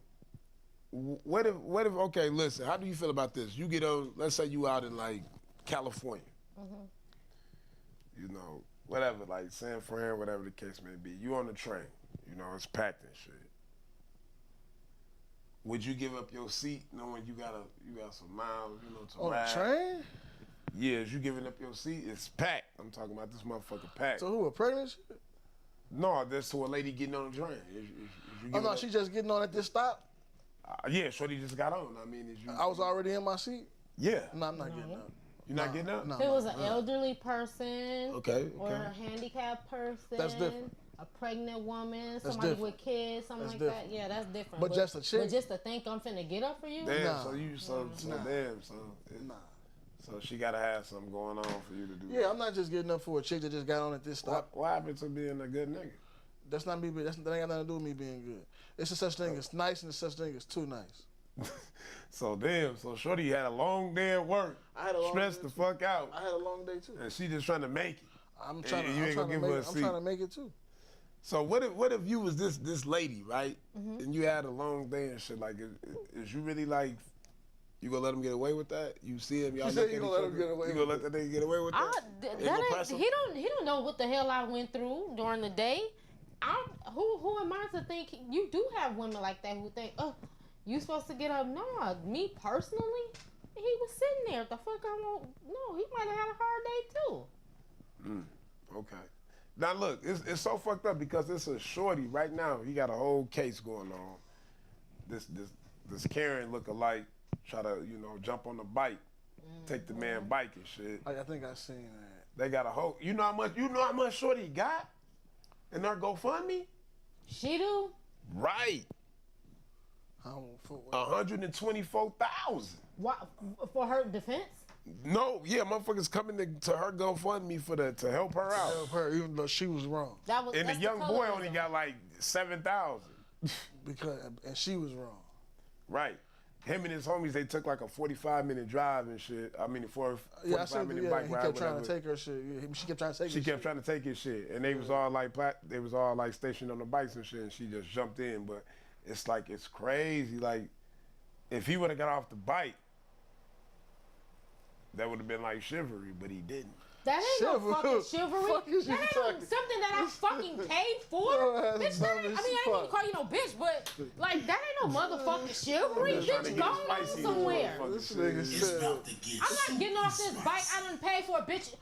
what if okay, listen, how do you feel about this? You get on, let's say you out in like California. You know, whatever, like San Fran, whatever the case may be. You on the train, you know, it's packed and shit. Would you give up your seat knowing you got some miles, you know, to On ride? a train? Yeah, is you giving up your seat? It's packed. I'm talking about this motherfucker packed. So who, a pregnant shit? No, that's to a lady getting on the train. Is you Oh giving no, up- she just getting on at this stop? yeah, shorty just got on. I mean, is you? I was already in my seat? Yeah. No, I'm not getting up. You're not getting up? No. If it was an elderly person, Okay, or okay. a handicapped person, That's different. a pregnant woman, somebody different. with kids, something That's like different. that. Yeah, that's different. But just a chick? But just to think I'm finna get up for you. Damn, Nah. so damn, so Nah. so she gotta have something going on for you to do. Yeah, I'm not just getting up for a chick that just got on at this stop. What happened to being a good nigga? That's not me. That ain't got nothing to do with me being good. It's a such thing as nice and a such thing as too nice. So shorty had a long day at work. I had a long stressed day the fuck out, I had a long day too. and she just trying to make it. I'm trying And you ain't to gonna give her a seat. I'm trying to make it too. So what if you was this lady, right? And you had a long day and shit. Like, is you really like, you gonna let him get away with that? You see him, y'all She said look you at gonna each let him other? get away You with gonna let that nigga get away with that? You gonna press him? He don't know what the hell I went through during the day. Who am I to think you do have women like that who think, oh, you supposed to get up? No, me personally, he was sitting there. The fuck I won't. No, he might have had a hard day too. Okay. Now look, it's so fucked up because it's a shorty right now. He got a whole case going on. This Karen look-alike try to jump on the bike, take the man bike and shit. I think I seen that. They got a whole. You know how much shorty got in their GoFundMe? She do. Right. I don't for 124,000. What for her defense? No, yeah, motherfuckers coming to her GoFundMe to help her out. help her, even though she was wrong. That was. And the that's young boy colorism. only got like 7,000. And she was wrong. Right. Him and his homies, they took like a 45-minute drive and shit. I mean, for a Yeah, I said 45-minute bike he ride. kept trying to whatever. take her shit. Yeah, she kept trying to take She his kept shit. trying to take his shit, and they was all like stationed on the bikes and shit, and she just jumped in. But it's like it's crazy. Like if he would have got off the bike, that would have been like chivalry, but he didn't. That ain't no Chivalry. fucking chivalry. Fuck is you That ain't no talking? something that I fucking paid for. Your ass Bitch, that ain't, I mean, dumb as I ain't even fuck. call you no bitch, but like that ain't no motherfucking chivalry. Just trying to Bitch, get go it on spicy, somewhere. motherfucker. This nigga It's said, about to get I'm not getting off this bike. I done paid for a bitch.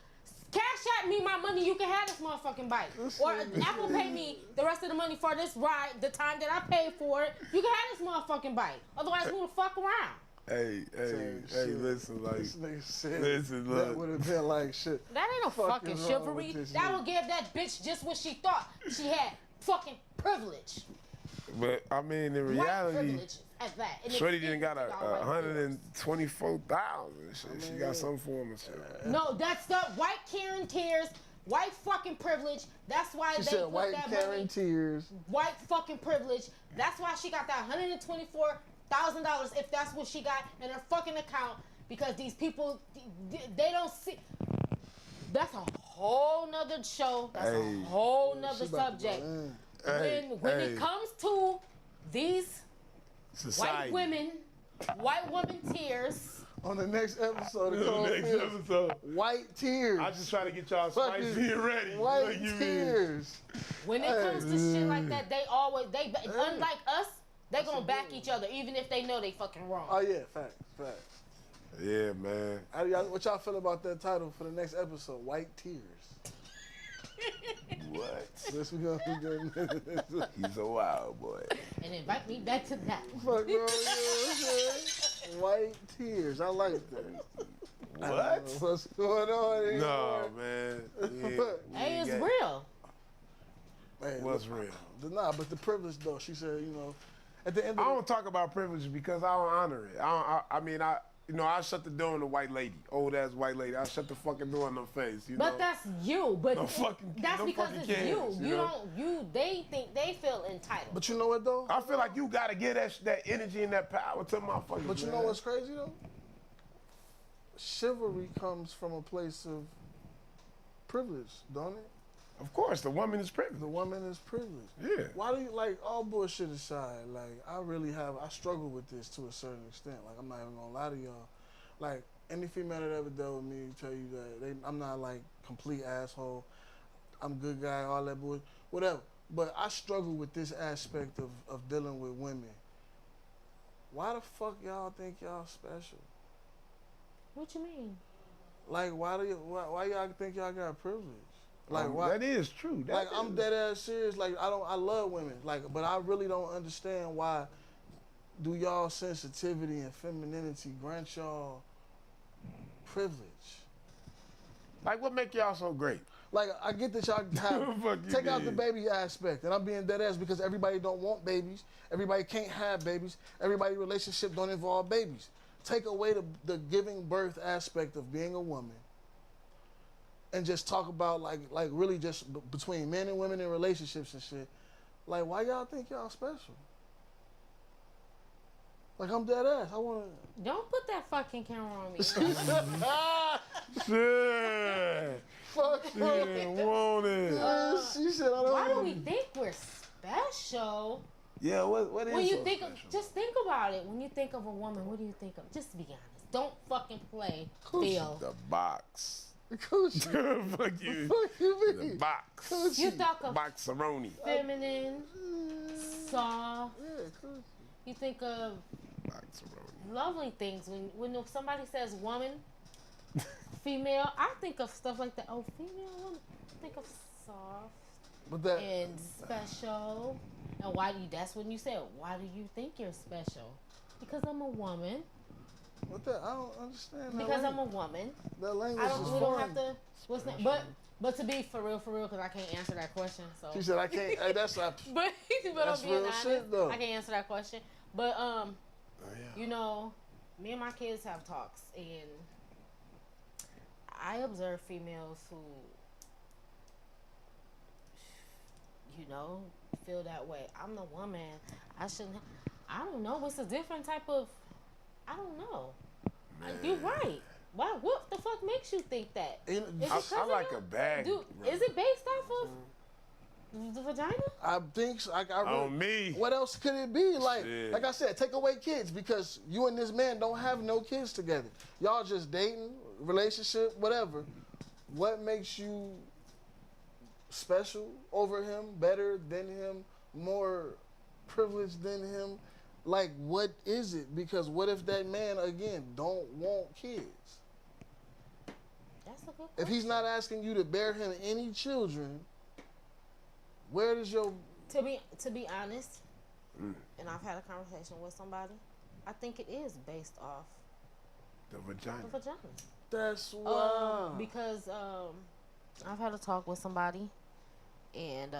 Cash at me my money. You can have this motherfucking bike, or Apple pay me the rest of the money for this ride. The time that I paid for it, you can have this motherfucking bike. Otherwise, who the fuck around? Hey, shit. listen, like, this nigga said listen, that look. would have been like shit. That ain't no Fuck fucking is wrong chivalry. with this That nigga? would give that bitch just what she thought she had. Fucking privilege. But I mean, in White reality, privilege at that. And Shorty it's didn't got all white privilege. 124,000. Shit, she got some form of shit. No, that's the white Karen tears. White fucking privilege. That's why She they said put white that Karen money. tears. White fucking privilege. That's why she got that $1,000 if that's what she got in her fucking account because these people, they don't see. That's a whole nother show. That's a whole nother subject. When it comes to these Society. white women tears. On the next episode, White Tears. I just try to get y'all spicy and ready. White Tears. When it comes to shit like that, unlike us, they gonna back each other even if they know they fucking wrong. Oh yeah, facts. Yeah, man. What y'all feel about that title for the next episode? White Tears. What? This we gonna be good. He's a wild boy. And invite me back to that. Fuck, bro, you know what I'm saying? White Tears. I like that. What? What's going on here? No, man. Hey, it's real. Man, What's real? Nah, but the privilege though. She said, you know, at the end I of don't talk about privilege because I don't honor it. I shut the door on the white lady, old ass white lady. I shut the fucking door in her face. You But know? that's you. But that's no because fucking it's cares, you. you know? They think they feel entitled. But you know what though? I feel like you gotta give that energy and that power to motherfuckers. But you know what's crazy though? Chivalry comes from a place of privilege, don't it? Of course, the woman is privileged. The woman is privileged. Yeah. Why do you, like, all bullshit aside, like, I struggle with this to a certain extent. Like, I'm not even gonna lie to y'all. Like, any female that ever dealt with me tell you that I'm not, like, complete asshole. I'm a good guy, all that bullshit, whatever. But I struggle with this aspect of dealing with women. Why the fuck y'all think y'all special? What you mean? Like, why y'all think y'all got privilege? Like, why? That is true. I'm dead ass serious. Like, I love women. Like, but I really don't understand why do y'all sensitivity and femininity grant y'all privilege? Like, what make y'all so great? Like, I get that y'all have, take out the baby aspect, and I'm being dead ass because everybody don't want babies. Everybody can't have babies. Everybody's relationship don't involve babies. Take away the giving birth aspect of being a woman and just talk about like really just between men and women in relationships and shit. Like, why y'all think y'all special? Like, I'm dead ass. I wanna. Don't put that fucking camera on me. Shit. Fuck. Yeah, want it. She said, I don't. Why do we think we're special? Yeah, what is When you so think special? just think about it. When you think of a woman, what do you think of? Just be honest. Don't fucking play. Feel. The box. Coochie. Fuck you. Fuck you The mean? box. You talk of Boxeroni. feminine, soft. Yeah, coochie. You think of Boxeroni. lovely things. When somebody says woman, female, I think of stuff like that. Oh, female woman. I think of soft But that. and special. And that's when you said, why do you think you're special? Because I'm a woman. What that? I don't understand. That Because I'm a language. woman. That language is We don't foreign. have to. But to be for real, because I can't answer that question. So. She said, I can't. Hey, that's not. But That's I'm being real honest, shit, though. I can't answer that question. But yeah. you know, me and my kids have talks, and I observe females who, you know, feel that way. I'm the woman. I shouldn't. I don't know. It's a different type of. I don't know. You're right. Why? What the fuck makes you think that? Is it I 'cause of like your- a bag. Is it based off of the vagina? I think so. I really, On me. What else could it be? Shit. Like I said, take away kids because you and this man don't have no kids together. Y'all just dating, relationship, whatever. What makes you special over him, better than him, more privileged than him? Like, what is it? Because what if that man, again, don't want kids? That's a good question. If he's not asking you to bear him any children, where does your... To be honest, and I've had a conversation with somebody, I think it is based off The vagina. the vagina. That's why. Because I've had a talk with somebody, and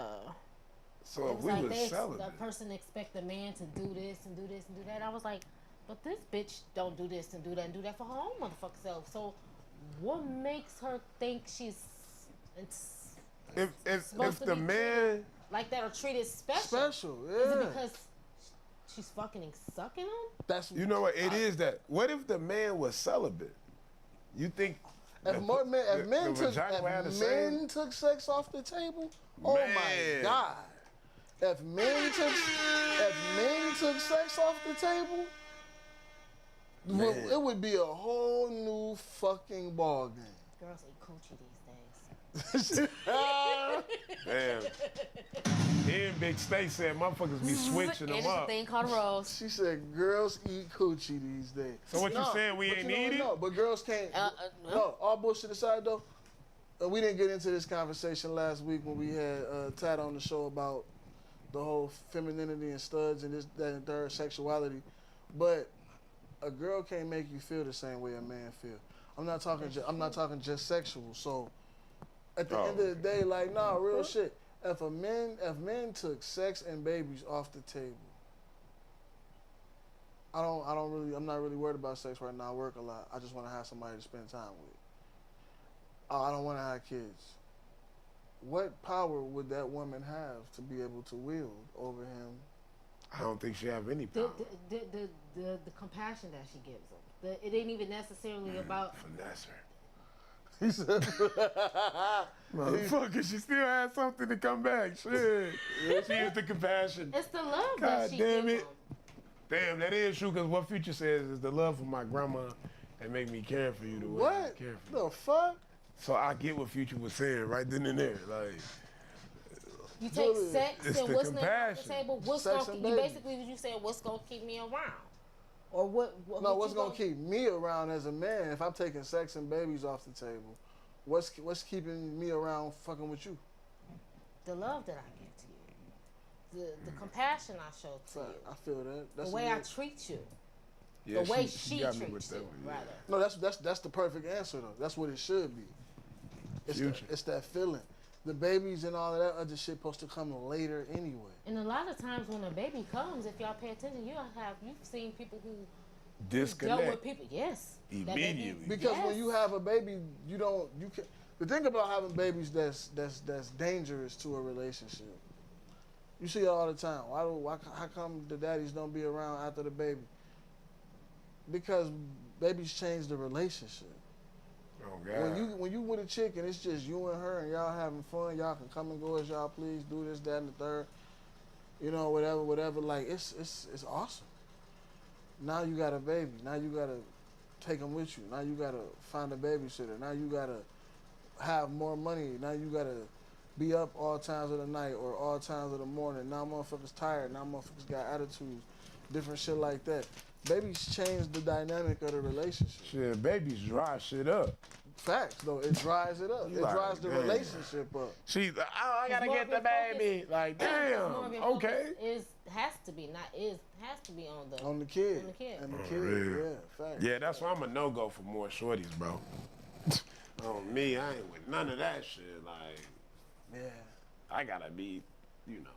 So it if was we like was the celibate. person expect the man to do this and do this and do that. I was like, but this bitch don't do this and do that for her own motherfucking self. So what makes her think she's If supposed to the be man like that or treated special? Special, Is it yeah. because she's fucking and sucking him? That's You know what? It is that. What if the man was celibate? You think If more men, if men took, vagina would have the if same- men took sex off the table, oh my Man. God! If men took sex off the table, Man. it would be a whole new fucking ball game. Girls eat coochie these days. Damn. Here, Big Stay said motherfuckers be switching them It's a up. thing called rose. She said girls eat coochie these days. So what you saying, we but ain't you know what, need it? No, but girls can't. No, all bullshit aside though, we didn't get into this conversation last week when we had Tad on the show about the whole femininity and studs and this, that, and third sexuality. But a girl can't make you feel the same way a man feel. I'm not talking. I'm not talking just sexual. So at the end of the day, like, nah, real shit. If men took sex and babies off the table, I'm not really worried about sex right now. I work a lot. I just want to have somebody to spend time with. I don't want to have kids. What power would that woman have to be able to wield over him? I don't think she have any power. The compassion that she gives him. It ain't even necessarily about. Finesse her. He said, Motherfucker, she still has something to come back. Shit. She is the compassion. It's the love God that she damn gives it. him. Damn, that is true, because what Future says is the love for my grandma that make me care for you the way I what care for you. the fuck? So I get what Future was saying right then and there. Like, You take Julia, sex it's and the what's next on the compassion. table. What's Sex gonna and you babies. basically you saying what's gonna keep me around, or what? No, what's gonna keep me around as a man if I'm taking sex and babies off the table? What's keeping me around fucking with you? the love that I give to you, the compassion I show to you, I feel that. That's the way I what- treat you, yeah, the way she got me treats with you, that one, yeah. rather. No, that's the perfect answer though. That's what it should be. Future. It's that feeling. The babies and all of that other shit supposed to come later anyway. And a lot of times when a baby comes, if y'all pay attention, you've seen people who dealt Disconnect with people. Yes, that baby- immediately. Because when Yes. you have a baby, you can. The thing about having babies that's dangerous to a relationship. You see it all the time. How come the daddies don't be around after the baby? Because babies change the relationship. Oh, God. When you with a chick and it's just you and her and y'all having fun, y'all can come and go as y'all please, do this, that, and the third. You know, whatever. Like it's awesome. Now you got a baby. Now you gotta take them with you. Now you gotta find a babysitter. Now you gotta have more money. Now you gotta be up all times of the night or all times of the morning. Now motherfuckers tired. Now motherfuckers got attitudes. Different shit like that. Babies change the dynamic of the relationship. Shit, babies dry shit up. Facts, though. It dries it up. It Like, dries the damn. relationship up. She's like, oh, I gotta more get of the your focus- baby. Like, More damn, of your okay. focus has to be on the On the kid. On the kid. And the Oh, kid, really? yeah, facts. Yeah, that's why I'm a no-go for more shorties, bro. On me, I ain't with none of that shit. Like, Yeah. I gotta be, you know,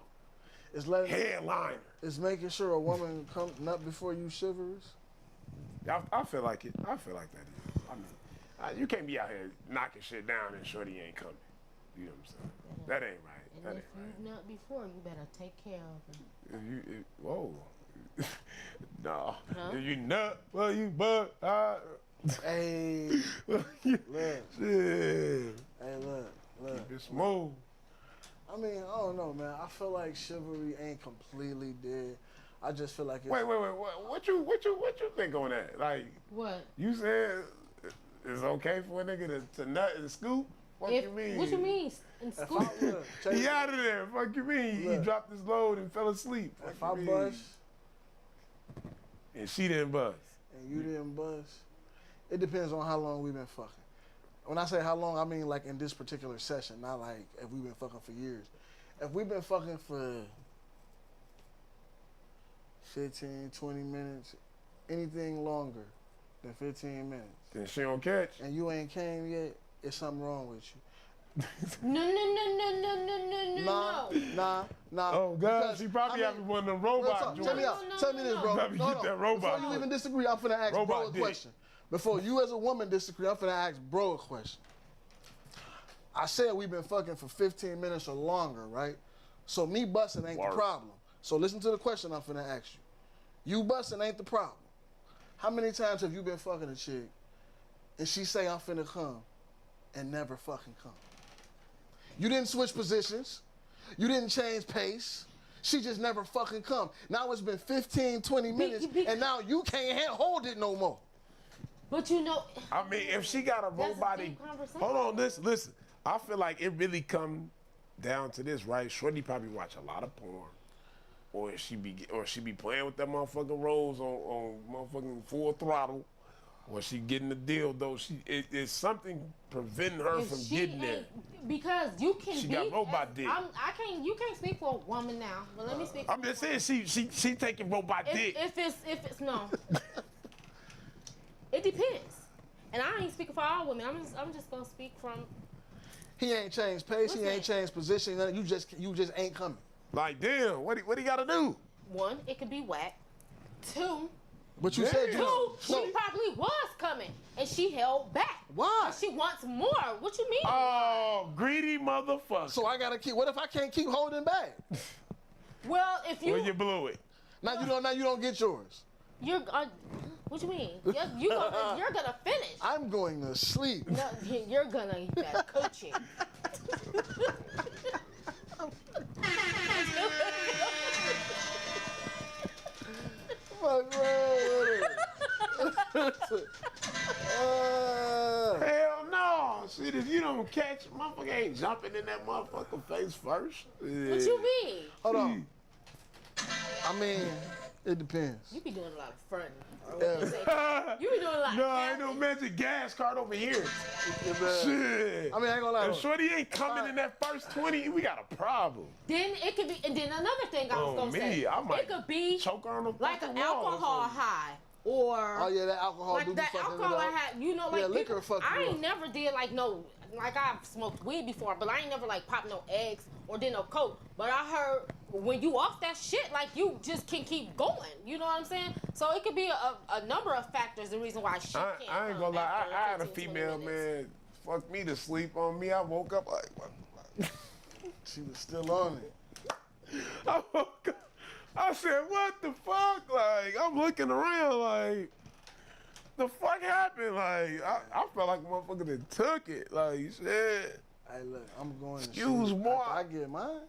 It's letting, headliner. it's making sure a woman come nut before you shivers. I feel like it. I feel like that is. I mean, you can't be out here knocking shit down and shorty ain't coming. You know what I'm saying? That ain't right. And That if ain't right. you've nut before, you better take care of him. Whoa. No. Huh? If you nut, well, you butt. Hey, Shit. look. Hey, look. It's smooth. I mean, I don't know, man. I feel like chivalry ain't completely dead. I just feel like it's... Wait. What you think on that? Like, What? you said it's okay for a nigga to nut and scoop? What you mean? What you mean? In If school? I, look, check He it out of there. Fuck you mean? He Look. dropped his load and fell asleep. If Fuck I you bust mean? And she didn't bust. and you didn't bust, it depends on how long we've been fucking. When I say how long, I mean like in this particular session, not like if we've been fucking for years. If we've been fucking for 15, 20 minutes, anything longer than 15 minutes, Then she don't catch. and you ain't came yet, it's something wrong with you. No. Nah. Oh God, because, she probably I mean, having one of them real robot talk, joints. Tell me out. No, Tell me this, bro. Probably get that robot Before you dick. even disagree, I'm finna ask Robot bro a dick. question. Before you as a woman disagree, I'm finna ask bro a question. I said we've been fucking for 15 minutes or longer, right? So me busting ain't Word. the problem. So listen to the question I'm finna ask you. You busting ain't the problem. How many times have you been fucking a chick and she say I'm finna come and never fucking come? You didn't switch positions. You didn't change pace. She just never fucking come. Now it's been 15, 20 minutes and now you can't hold it no more. But you know, I mean, if she got a That's a robot, deep conversation. hold on, listen. I feel like it really come down to this, right? Shorty probably watch a lot of porn, or she be playing with that motherfucking rolls on motherfucking full throttle, or she getting the deal though. It's something preventing her if from she getting there. ain't- because you can She be. got robot dick. You can't speak for a woman now. But let me speak. I'm just saying she taking robot dick. If it's no. It depends. And I ain't speaking for all women. I'm just gonna speak from. He ain't changed pace. He ain't changed position. You just ain't coming. Like damn, what he got to do? One, it could be whack. Two, But you said you. she probably was coming and she held back. Why? She wants more. What you mean? Oh, greedy motherfucker. So I gotta keep. What if I can't keep holding back? Well, if you Well, you blew it. Now you don't get yours. you're what you mean? You're gonna finish. I'm going to sleep. No, you're gonna eat that coochie. Fuck wrong with it? Hell no. See, if you don't catch, motherfucker ain't jumping in that motherfucker face first. What you mean? Hold on. I mean, it depends. You be doing a lot of fronting. Yeah. You be doing a lot. No, of ain't no magic gas card over here. I Shit. mean, I ain't gonna lie. If Shorty ain't coming in that first 20, we got a problem. Then it could be, and then another thing I was Oh, gonna me, say, I might it could be choke her on the like fucking an wall or alcohol something. high, or Oh yeah, that alcohol like do be that fucking alcohol it I up. had, you know, like Yeah, liquor people, fuck you I ain't up. never did like no, like I've smoked weed before, but I ain't never like popped no eggs or did no coke. But I heard when you off that shit, like you just can keep going. You know what I'm saying? So it could be a number of factors. The reason why she can't. I ain't come gonna lie. after I had a 15, 20 female minutes. man fuck me to sleep on me. I woke up like, what? She was still on it. I woke up. I said, what the fuck? Like, I'm looking around like, the fuck happened? Like, I felt like a motherfucker that took it. Like, shit. Hey, look, I'm going to Excuse sleep. me. After I get mine.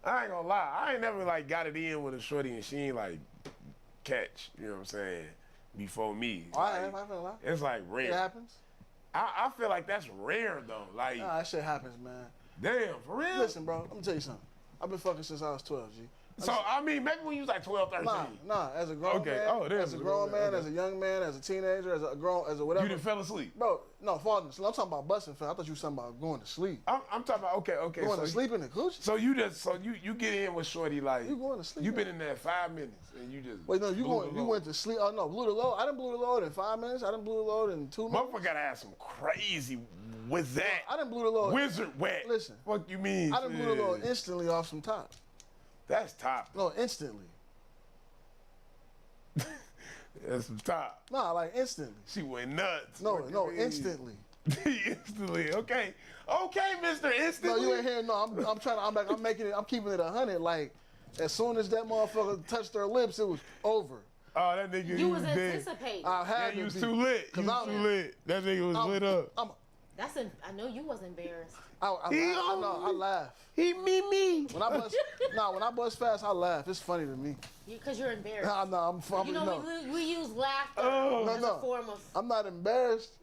I ain't gonna lie. I ain't never, like, got it in with a shorty and she ain't, like, catch, you know what I'm saying, before me. Oh, I am. I feel like It's, like, rare. it happens. I feel like that's rare, though. Like, Nah, that shit happens, man. damn, for real? Listen, bro, let me tell you something. I've been fucking since I was 12, G. So, I mean, maybe when you was, like, 12, 13. Nah, as a grown Okay. man, Oh, as a grown man, okay. as a young man, as a teenager, as a whatever. You done fell asleep. Bro, no, falling asleep. I'm talking about busting. I thought you were talking about going to sleep. I'm talking about, okay. Going so to sleep in the coochie? So you get in with shorty like You going to sleep, You been man. in there 5 minutes and you just Wait, no, you blew the load. went to sleep. Oh no, blew the load. I didn't blew the load in 5 minutes. I didn't blew the load in 2 minutes. Motherfucker gotta have some crazy with that. I didn't blew the load. Wizard wet. Listen, What you mean? I didn't blew the load shit? instantly off some top. That's top. No, instantly. That's some top. Nah, like instantly. She went nuts. No, What you no, mean? instantly. Instantly. Okay, Mr. Instantly. No, you ain't hearing. No, I'm making it. I'm keeping it 100. Like, as soon as that motherfucker touched her lips, it was over. Oh, that nigga. You was dead. anticipating. I Yeah, had to you was be. too lit. You 'Cause was too lit. That nigga was lit up. I know you was embarrassed. I laugh. He me. When I bust fast, I laugh. It's funny to me. Because you're embarrassed. I'm You know, we use laughter Oh. as a form of. I'm not embarrassed.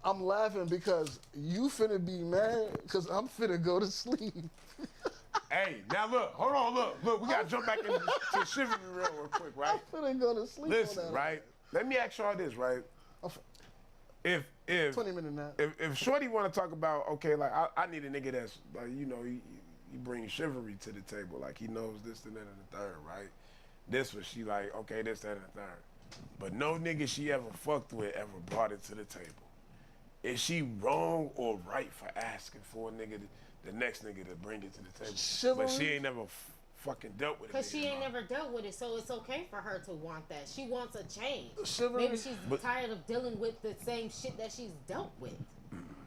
I'm laughing because you finna be mad because I'm finna go to sleep. Hey, now look, hold on, look, we gotta jump back into Chilvary real quick, right? I'm finna go to sleep. on Listen, that. right? Let me ask y'all this, right? If 20 minute nap. if Shorty want to talk about, okay, like I need a nigga that's like, you know, he brings chivalry to the table, like he knows this and that and the third, right? This was she like, okay, this, that, and the third. But no nigga she ever fucked with ever brought it to the table. Is she wrong or right for asking for a nigga, the next nigga to bring it to the table? Chivalry? But she ain't never fucking dealt with it. Because she ain't never dealt with it, so it's okay for her to want that. She wants a change. Chivalry? Maybe she's tired of dealing with the same shit that she's dealt with.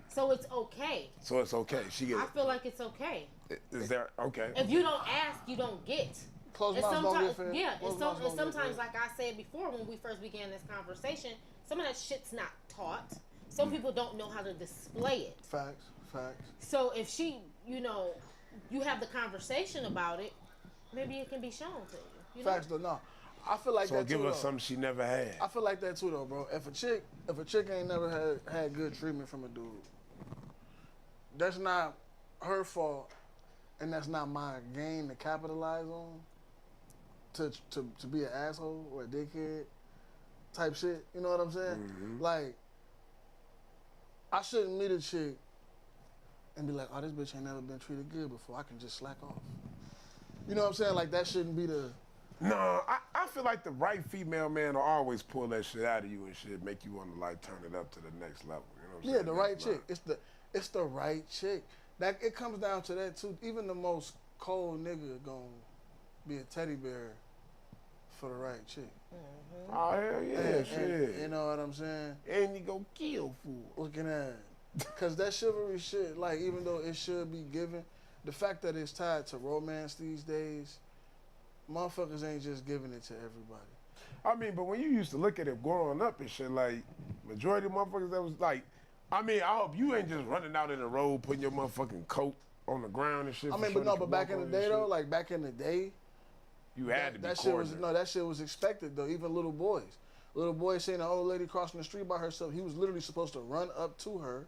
So it's okay. So it's okay. She get I feel like it's okay. Is there okay? If you don't ask, you don't get. Closed And mouths don't get sometimes, fed. yeah, Closed and, mouths don't get sometimes, fed. like I said before, when we first began this conversation, some of that shit's not taught. Some people don't know how to display it. Facts. So if she, you have the conversation about it, maybe it can be shown to you. You know? Facts though, no. I feel like So that give too, her though. something she never had. I feel like that too though, bro. If a chick ain't never had good treatment from a dude, that's not her fault, and that's not my game to capitalize on. To be an asshole or a dickhead type shit. You know what I'm saying? Mm-hmm. Like, I shouldn't meet a chick and be like, oh, this bitch ain't never been treated good before. I can just slack off. You know what I'm saying? Like, that shouldn't be the... No, I feel like the right female man will always pull that shit out of you and shit, make you want to like turn it up to the next level. You know what I'm saying? Yeah, the right chick. It's the right chick. That it comes down to that too. Even the most cold nigga gonna be a teddy bear for the right chick. Mm-hmm. Oh hell yeah, shit. You know what I'm saying? And you go kill fool. Looking at it. Cause that chivalry shit, like even though it should be given, the fact that it's tied to romance these days, motherfuckers ain't just giving it to everybody. I mean, but when you used to look at it growing up and shit, like, majority of motherfuckers that was like, I mean, I hope you ain't just running out in the road putting your motherfucking coat on the ground and shit. I mean, but back in the day though, like back in the day, you had to be that shit was that shit was expected though. Even little boys seeing an old lady crossing the street by herself, he was literally supposed to run up to her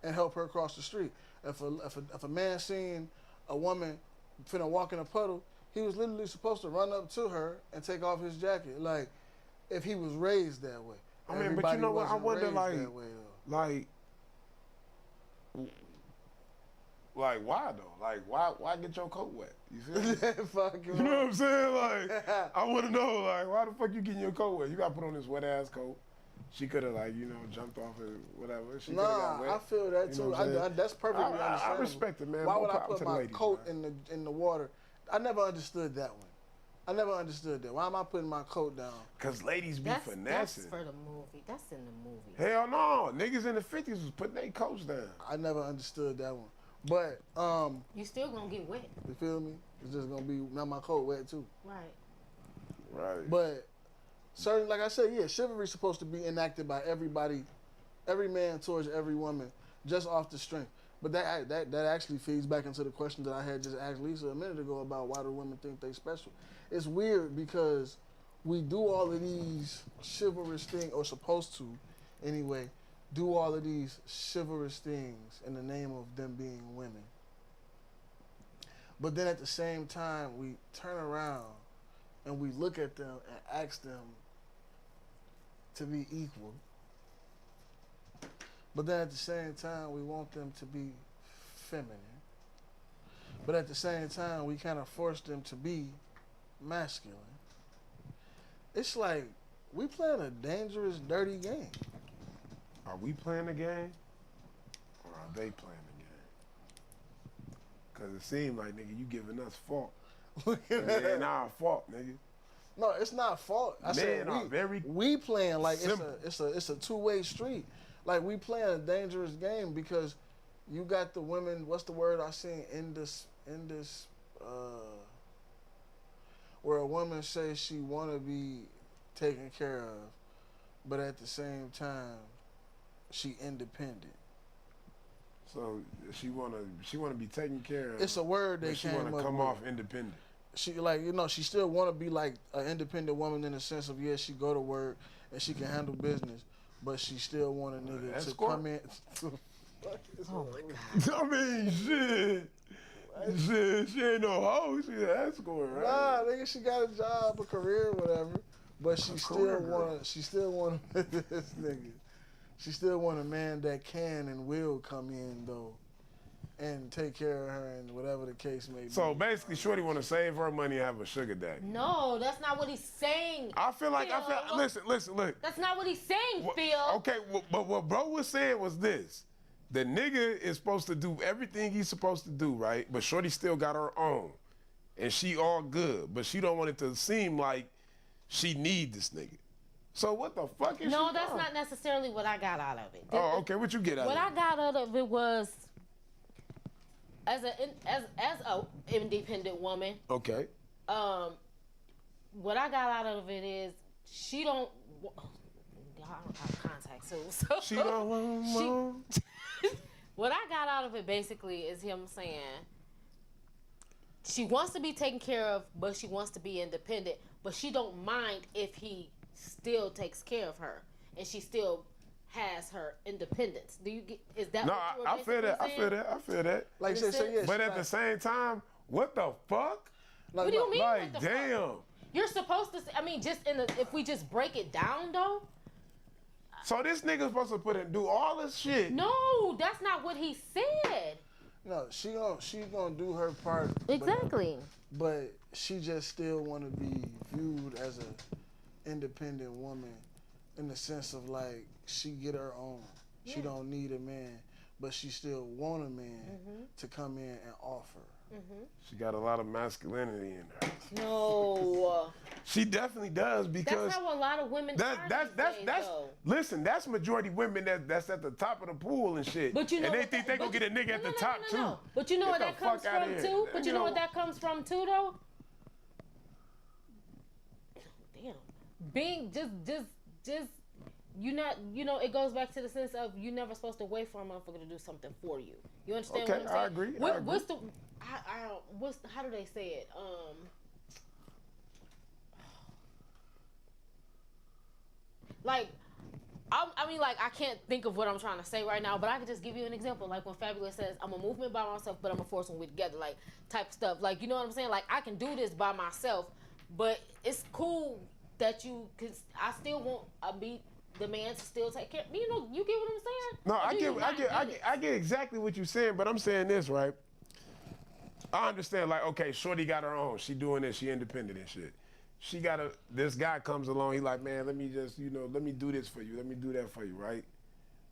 and help her cross the street. If a man seen a woman finna walk in a puddle, he was literally supposed to run up to her and take off his jacket. Like, if he was raised that way. I mean, but you know what? I wonder, like, why though? Like, why get your coat wet? You feel me? You know what I'm saying? Like, I want to know, like, why the fuck you getting your coat wet? You got to put on this wet ass coat. She could have, like, jumped off it, whatever. She got wet. I feel that too. That's perfectly understandable. I respect it, man. Why More would I power put to the my ladies, coat man. in the water? I never understood that one. I never understood that. Why am I putting my coat down? Because ladies be finessing. That's for the movie. That's in the movie. Hell no. Niggas in the 50s was putting their coats down. I never understood that one. But, you still gonna get wet. you feel me? It's just gonna be, now my coat wet too. Right. But, certain, like I said, yeah, chivalry's supposed to be enacted by everybody, every man towards every woman, just off the strength. But that actually feeds back into the question that I had just asked Lisa a minute ago about why do women think they special. It's weird because we do all of these chivalrous things, or supposed to, anyway, do all of these chivalrous things in the name of them being women. But then at the same time, we turn around and we look at them and ask them to be equal. But then at the same time, we want them to be feminine. But at the same time, we kind of force them to be masculine. It's like we playing a dangerous, dirty game. Are we playing the game? Or are they playing the game? Because it seems like, nigga, you giving us fault. It ain't our fault, nigga. No, it's not fault. I said we playing like simple. it's a two-way street. Like we playing a dangerous game because you got the women. What's the word I seen in this where a woman says she want to be taken care of, but at the same time she independent. So she wanna be taken care of. It's a word they she came wanna up come with. off independent. She she still want to be like an independent woman in the sense of she go to work and she can handle business, but she still want a nigga to come in. Oh my God. I mean, shit, she ain't no hoe. She an escort, right? Nah, nigga, she got a job, a career, whatever, but she still want this nigga. She still want a man that can and will come in though, and take care of her and whatever the case may be. So basically, shorty want to save her money and have a sugar daddy. No, that's not what he's saying. Listen, look. That's not what he's saying, Phil. Okay, but what bro was saying was this. The nigga is supposed to do everything he's supposed to do, right? But shorty still got her own. And she all good. But she don't want it to seem like she need this nigga. So what the fuck is No, she that's doing? not necessarily what I got out of it. Oh, okay. What you get out What of I it? got out of it was, as a independent woman, Okay. what I got out of it is she don't. I don't have contacts too. So She don't want more. what I got out of it basically is him saying she wants to be taken care of, but she wants to be independent. But she don't mind if he still takes care of her and she still has her independence. Do you get? Is that? No, what you were I feel that. I basically feel saying? that. I feel that. Like say yes. But at the same time, what the fuck? Like, What do you mean? Like, what the fuck? damn. You're supposed to. I mean, just in the. If we just break it down, though. So this nigga's supposed to do all this shit. No, that's not what he said. No, she gonna do her part. Exactly. But she just still want to be viewed as a independent woman, in the sense of like she get her own. She don't need a man, but she still want a man to come in and offer. She got a lot of masculinity in her. No. She definitely does because That's how a lot of women are these days, though. listen, that's majority women that's at the top of the pool and shit. But you know and they what think that- they gonna but- get a nigga at the top too. But you know where Get that the comes fuck outta from here. too? But you know what that comes from too though? Damn. Being just it goes back to the sense of you never supposed to wait for a motherfucker to do something for you. You understand Okay, what I'm saying? I agree. What's the how do they say it? Like I mean, like, I can't think of what I'm trying to say right now, but I can just give you an example. Like when Fabulous says, I'm a movement by myself, but I'm a force when we together, like, type stuff. Like, you know what I'm saying? Like, I can do this by myself, but it's cool that I still want the man to still take care. You know, you get what I'm saying? No, Or do you not get it? I get exactly what you're saying, but I'm saying this, right? I understand, like, okay, Shorty got her own. She doing this, she independent and shit. This guy comes along, he like, man, let me just, let me do this for you. Let me do that for you, right?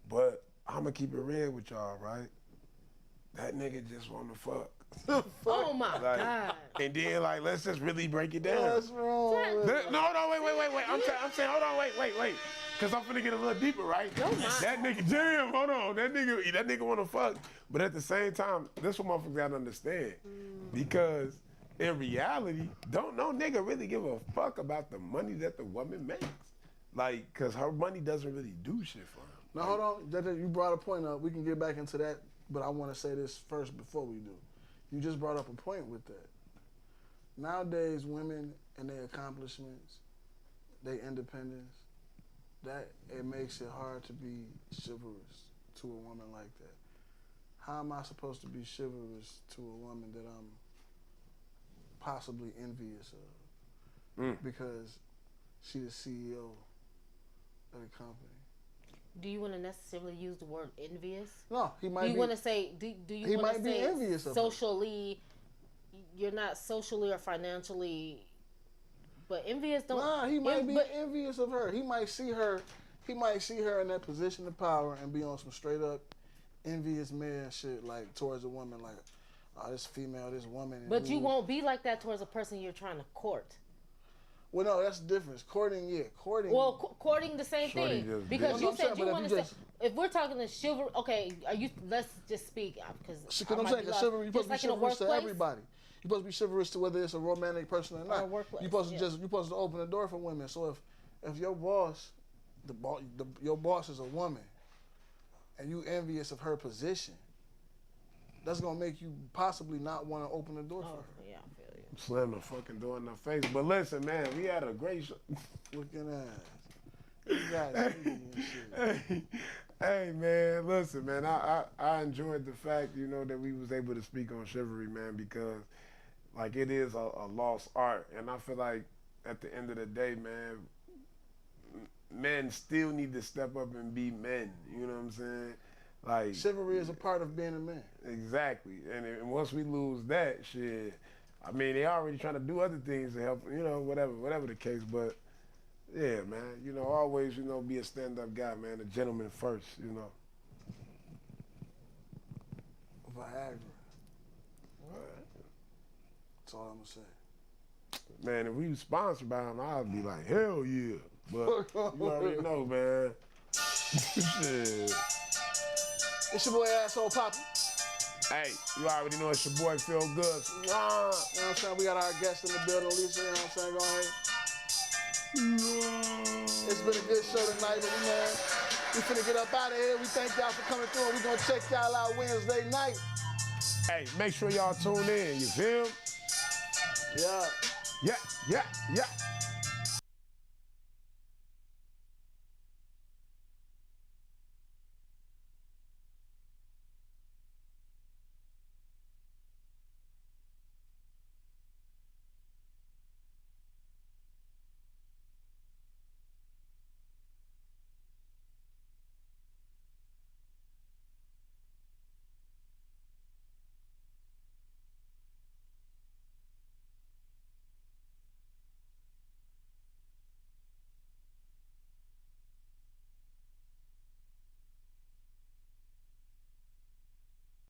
But I'm going to keep it real with y'all, right? That nigga just want to fuck. Oh my Like, God. And then, like, let's just really break it down. What's wrong with it? No, wait. I'm saying, hold on, wait. Because I'm finna get a little deeper, right? That nigga, damn, hold on. That nigga want to fuck. But at the same time, this what motherfuckers gotta understand. Because in reality, don't no nigga really give a fuck about the money that the woman makes. Like, because her money doesn't really do shit for him. Now, hold on. You brought a point up. We can get back into that, but I want to say this first before we do. You just brought up a point with that. Nowadays, women and their accomplishments, their independence, that it makes it hard to be chivalrous to a woman like that. How am I supposed to be chivalrous to a woman that I'm possibly envious of? Because she's the CEO of the company. Do you want to necessarily use the word envious? No, he might Do be. you want to say? Do you He want might to be say envious of her. socially? You're not socially or financially, but envious don't. Nah, he might be but- envious of her. He might see her in that position of power and be on some straight up envious man shit, like towards a woman, like, oh, this female, this woman. But you won't be like that towards a person you're trying to court. Well, no, that's the difference. Courting. Well, courting the same Shorty thing just because did. you No, I'm said saying, you but want if to you say. If we're talking to chivalry, okay, let's just speak because I'm saying, because chivalry, you're supposed to be chivalrous to everybody. You're supposed to be chivalrous to whether it's a romantic person or not. workplace, You're supposed to yeah. you're supposed to open the door for women. So if your boss, your boss is a woman, and you envious of her position, that's gonna make you possibly not want to open the door for her. Yeah, I feel you. Slam the fucking door in her face. But listen, man, we had a great show. Looking at you guys and shit. Hey, man, listen, man, I enjoyed the fact, that we was able to speak on chivalry, man, because, like, it is a lost art. And I feel like at the end of the day, man, men still need to step up and be men. You know what I'm saying? Like, Chivalry is a part of being a man. exactly. And once we lose that shit, I mean, they already trying to do other things to help, whatever the case. But yeah, man, always, be a stand-up guy, man, a gentleman first, Viagra. That's all I'm gonna say. Man, if we was sponsored by him, I'd be like, hell yeah. But you already know, man. Shit. It's your boy Asshole Papa. Hey, you already know it's your boy Feel Good. You know what I'm saying? We got our guest in the building, Lisa. You know what I'm saying? Go ahead. It's been a good show tonight, but we finna get up out of here. We thank y'all for coming through, and we gonna check y'all out Wednesday night. Hey, make sure y'all tune in, you feel? Yeah. Yeah.